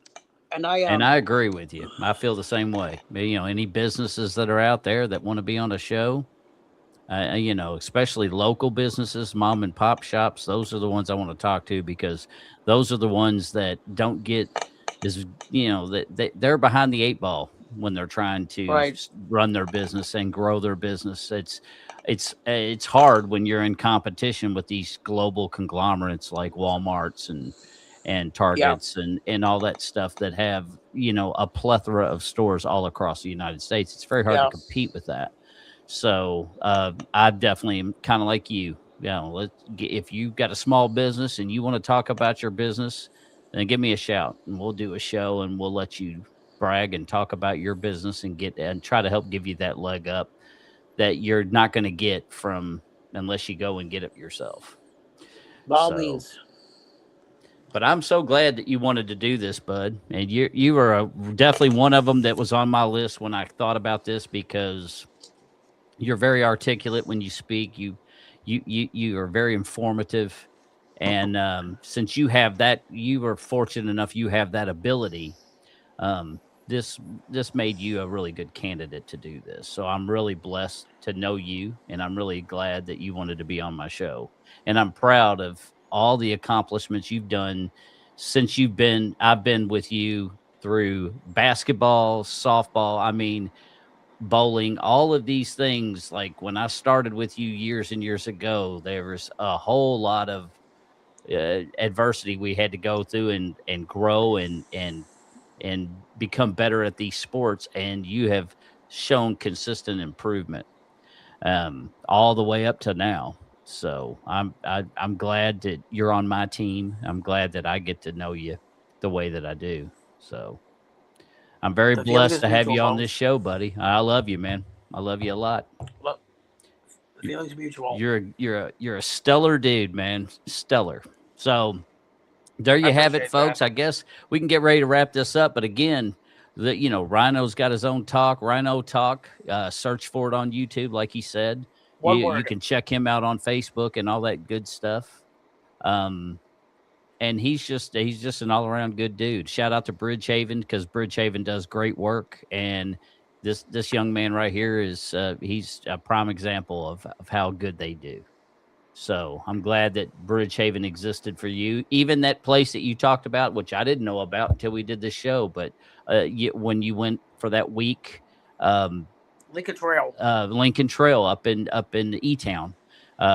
And I And I agree with you. I feel the same way. Any businesses that are out there that want to be on a show, especially local businesses, mom and pop shops, those are the ones I want to talk to because those are the ones that don't get is, that they're behind the eight ball when they're trying to right, run their business and grow their business. It's hard when you're in competition with these global conglomerates like Walmarts and yeah, Targets and all that stuff that have, a plethora of stores all across the United States. It's very hard to yeah, compete with that. So I definitely am kind of like you. If you've got a small business and you want to talk about your business, then give me a shout and we'll do a show and we'll let you brag and talk about your business and get and try to help give you that leg up that you're not going to get from unless you go and get it yourself. by all So, means. but I'm so glad that you wanted to do this, bud. And you were definitely one of them that was on my list when I thought about this because you're very articulate when you speak. You are very informative, and since you have that, you are fortunate enough you have that ability. Um, this this made you a really good candidate to do this. So I'm really blessed to know you, and I'm really glad that you wanted to be on my show. And I'm proud of all the accomplishments you've done since I've been with you through basketball, softball. I mean, bowling, all of these things. Like when I started with you years and years ago, there was a whole lot of adversity we had to go through and grow and become better at these sports. And you have shown consistent improvement all the way up to now. So I'm glad that you're on my team. I'm glad that I get to know you the way that I do. So I'm very The feeling blessed is to have mutual, you on this Bones. show, buddy. I love you, man. I love you a lot. Look, the You- feeling is mutual. you're a stellar dude, man. Stellar. So there I you have it, appreciate that. folks. I guess we can get ready to wrap this up. But again, Rhino's got his own talk, Rhino Talk. Search for it on YouTube, like he said. One You word. can check him out on Facebook and all that good stuff. Um, and he's just an all around good dude. Shout out to Bridgehaven because Bridgehaven does great work, and this young man right here is he's a prime example of how good they do. So I'm glad that Bridgehaven existed for you. Even that place that you talked about, which I didn't know about until we did this show, but when you went for that week, um, Lincoln Trail. Lincoln Trail up in E Town,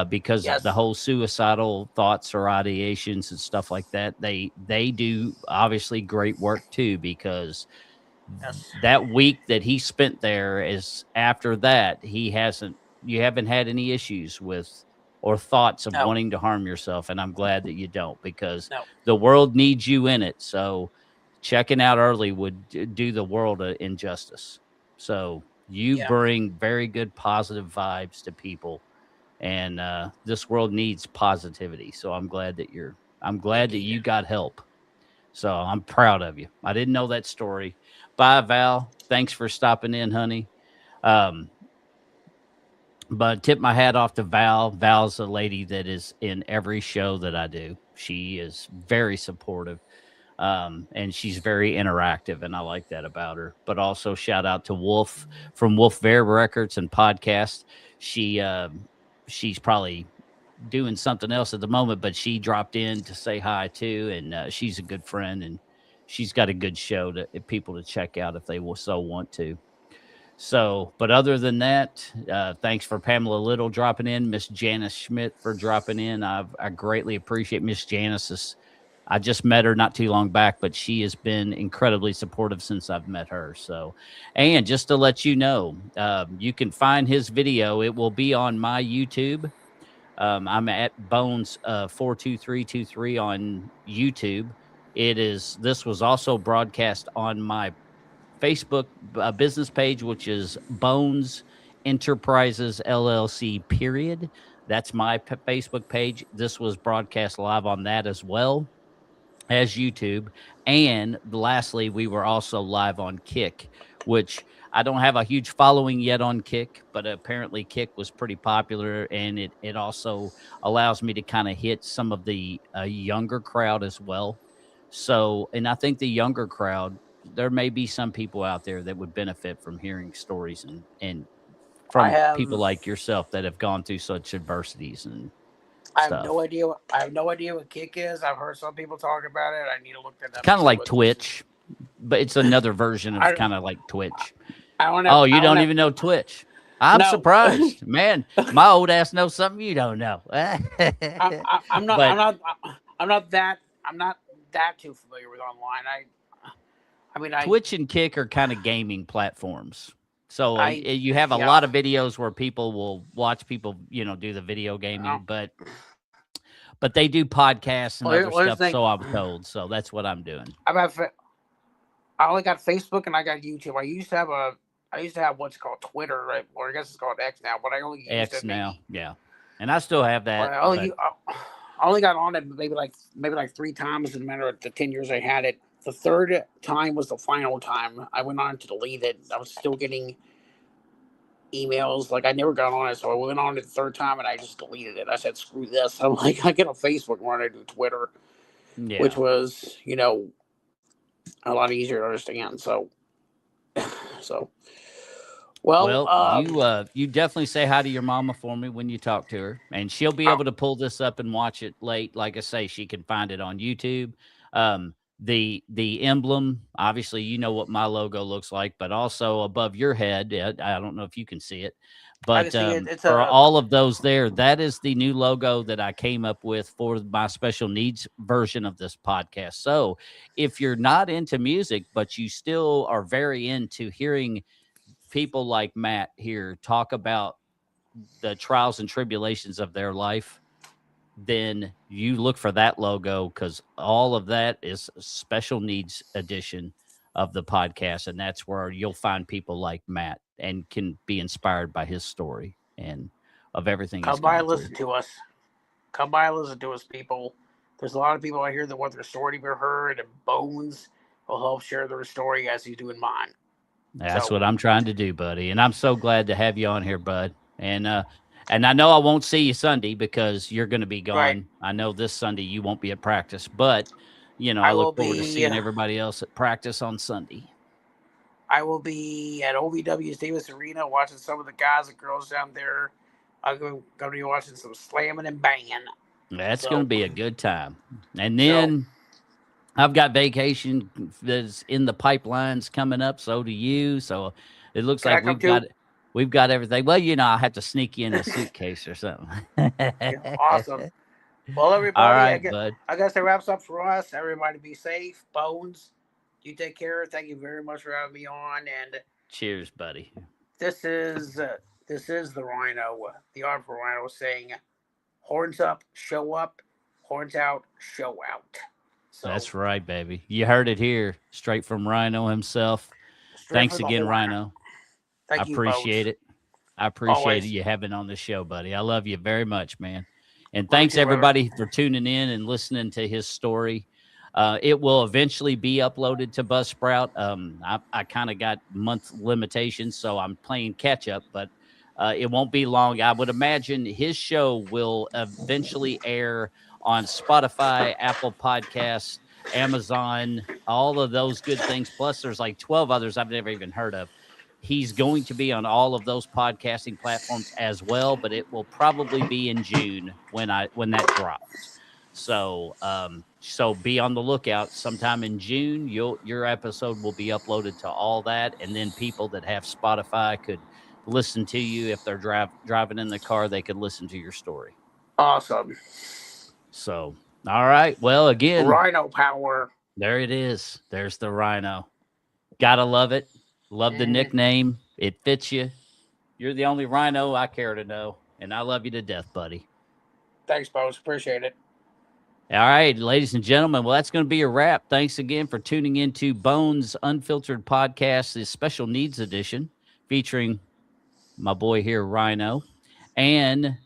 because the Yes. whole suicidal thoughts or ideations and stuff like that. They do obviously great work too because Yes. that week that he spent there is after that he hasn't you haven't had any issues with or thoughts of No. wanting to harm yourself, and I'm glad that you don't because No. the world needs you in it. So checking out early would do the world an injustice. So you Yeah. bring very good positive vibes to people, and this world needs positivity. So I'm glad that Indeed. you got help. So I'm proud of you. I didn't know that story. Bye, Val. Thanks for stopping in, honey. Um, but tip my hat off to Val. Val's a lady that is in every show that I do. She is very supportive, and she's very interactive, and I like that about her. But also shout out to Wolf from Wolf Bear Records and Podcast. She's probably doing something else at the moment, but she dropped in to say hi too, and she's a good friend, and she's got a good show to people to check out if they will so want to. So, but other than that, thanks for Pamela Little dropping in, Miss Janice Schmidt for dropping in. I greatly appreciate Miss Janice. I just met her not too long back, but she has been incredibly supportive since I've met her. So, and just to let you know, you can find his video. It will be on my YouTube. I'm at Bones 42323 on YouTube. This was also broadcast on my Facebook business page, which is Bones Enterprises LLC. Period. That's my Facebook page. This was broadcast live on that as well as YouTube. And lastly, we were also live on Kick, which I don't have a huge following yet on Kick, but apparently Kick was pretty popular, and it also allows me to kind of hit some of the younger crowd as well. So, and I think the younger crowd there may be some people out there that would benefit from hearing stories and I from people have like yourself that have gone through such adversities and I have no stuff. idea. I have no idea what kick is. I've heard some people talk about it. I need to look that It's up and kind of see like what it is. Twitch, but it's another version of I kind of like Twitch. I don't have. Oh, you I don't don't have. even know Twitch? I'm No, surprised, man. My old ass knows something you don't know. I'm not. But I'm not that. I'm not that too familiar with online. I mean, Twitch and Kick are kind of gaming platforms. So you have a yeah. lot of videos where people will watch people, do the video Uh, gaming, but they do podcasts and other well, here's stuff. the thing. So I'm told. So that's what I'm doing. I've had. I only got Facebook and I got YouTube. I used to have what's called Twitter, right? Or I guess it's called X now, but I only used X it now, maybe. yeah, and I still have But that, I but only got on it maybe like 3 times in the matter of the 10 years I had it. The third time was the final time. I went on to delete it. I was still getting emails. Like I never got on it, so I went on it the third time and I just deleted it. I said, "Screw this!" I'm like, I get on Facebook more than I do Twitter, which yeah. was a lot easier to understand. So, so well, Well, you definitely say hi to your mama for me when you talk to her, and she'll be uh, able to pull this up and watch it late. Like I say, she can find it on YouTube. The emblem, obviously, you know what my logo looks like, but also above your head, I don't know if you can see it, I can but see it. It's for a all of those there, that is the new logo that I came up with for my special needs version of this podcast. So if you're not into music, but you still are very into hearing people like Matt here talk about the trials and tribulations of their life, then you look for that logo because all of that is a special needs edition of the podcast. And that's where you'll find people like Matt and can be inspired by his story and of everything he's come by gone and through. listen to us. Come by and listen to us, people. There's a lot of people out here that want their story to be heard, and Bones will help share their story as he's doing mine. That's So, what I'm trying to do, buddy. And I'm so glad to have you on here, bud. And I know I won't see you Sunday because you're going to be right, gone. I know this Sunday you won't be at practice, but I I will look forward to be seeing everybody else at practice on Sunday. I will be at OVW's Davis Arena watching some of the guys and girls down there. I'm going to be watching some slamming and banging. That's going to So, be a good time. And so then I've got vacation that's in the pipelines coming up. So do you. So it looks can like I come too? we've got everything. Well, I have to sneak you in a suitcase or something. Yeah, awesome. Well, All everybody, right, bud. I guess that wraps up for us. Everybody, be safe. Bones, you take care. Thank you very much for having me on. And Cheers, buddy. this is uh, this is the Rhino, the art for Rhino, saying, "Horns up, show up. Horns out, show out." So That's right, baby. You heard it here, straight from Rhino himself. straight Thanks for the again, horn. Rhino. I Thank you, appreciate Bones. it. I appreciate Always. you having on the show, buddy. I love you very much, man. And Love you thanks too, brother. everybody for tuning in and listening to his story. It will eventually be uploaded to Buzzsprout. I kind of got month limitations, so I'm playing catch up, but it won't be long. I would imagine his show will eventually air on Spotify, Apple Podcasts, Amazon, all of those good things. Plus, there's like 12 others I've never even heard of. He's going to be on all of those podcasting platforms as well, but it will probably be in June when that drops. So be on the lookout. Sometime in June, your episode will be uploaded to all that, and then people that have Spotify could listen to you if they're driving in the car. They could listen to your story. Awesome. So, all right. Well, again, Rhino power. there it is. There's the Rhino. Gotta love it. Love the Mm. nickname. It fits you. You're the only Rhino I care to know, and I love you to death, buddy. Thanks, Bones. Appreciate it. All right, ladies and gentlemen. Well, that's going to be a wrap. Thanks again for tuning into Bones Unfiltered Podcast, the special needs edition featuring my boy here, Rhino. And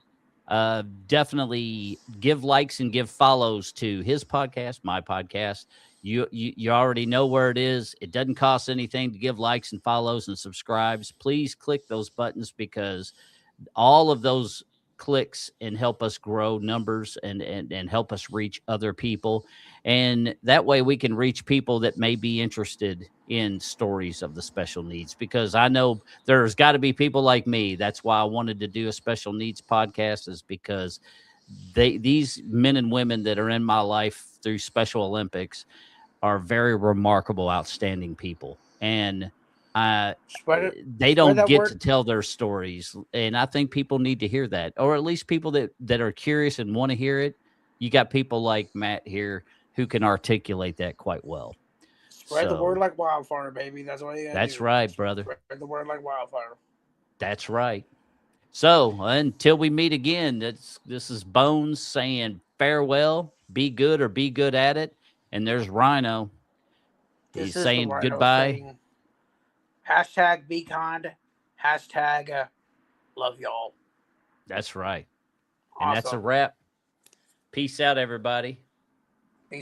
definitely give likes and give follows to his podcast, my podcast. You already know where it is. It doesn't cost anything to give likes and follows and subscribes. Please click those buttons because all of those clicks and help us grow numbers and help us reach other people. And that way we can reach people that may be interested in stories of the special needs, because I know there's got to be people like me. That's why I wanted to do a special needs podcast, is because these men and women that are in my life through Special Olympics are very remarkable, outstanding people. And uh, Spread it. they Spread don't that get to word. tell their stories. And I think people need to hear that, or at least people that are curious and want to hear it. You got people like Matt here who can articulate that quite well. Spread the word So like wildfire, baby. That's what you gotta that's do. right, brother. Spread the word like wildfire. That's right. So until we meet again, this is Bones saying farewell. Be good or be good at it. And there's Rhino. This He's is the saying Rhino goodbye. saying hashtag be kind. Hashtag love y'all. That's right. And that's a Awesome. wrap. Peace out, everybody.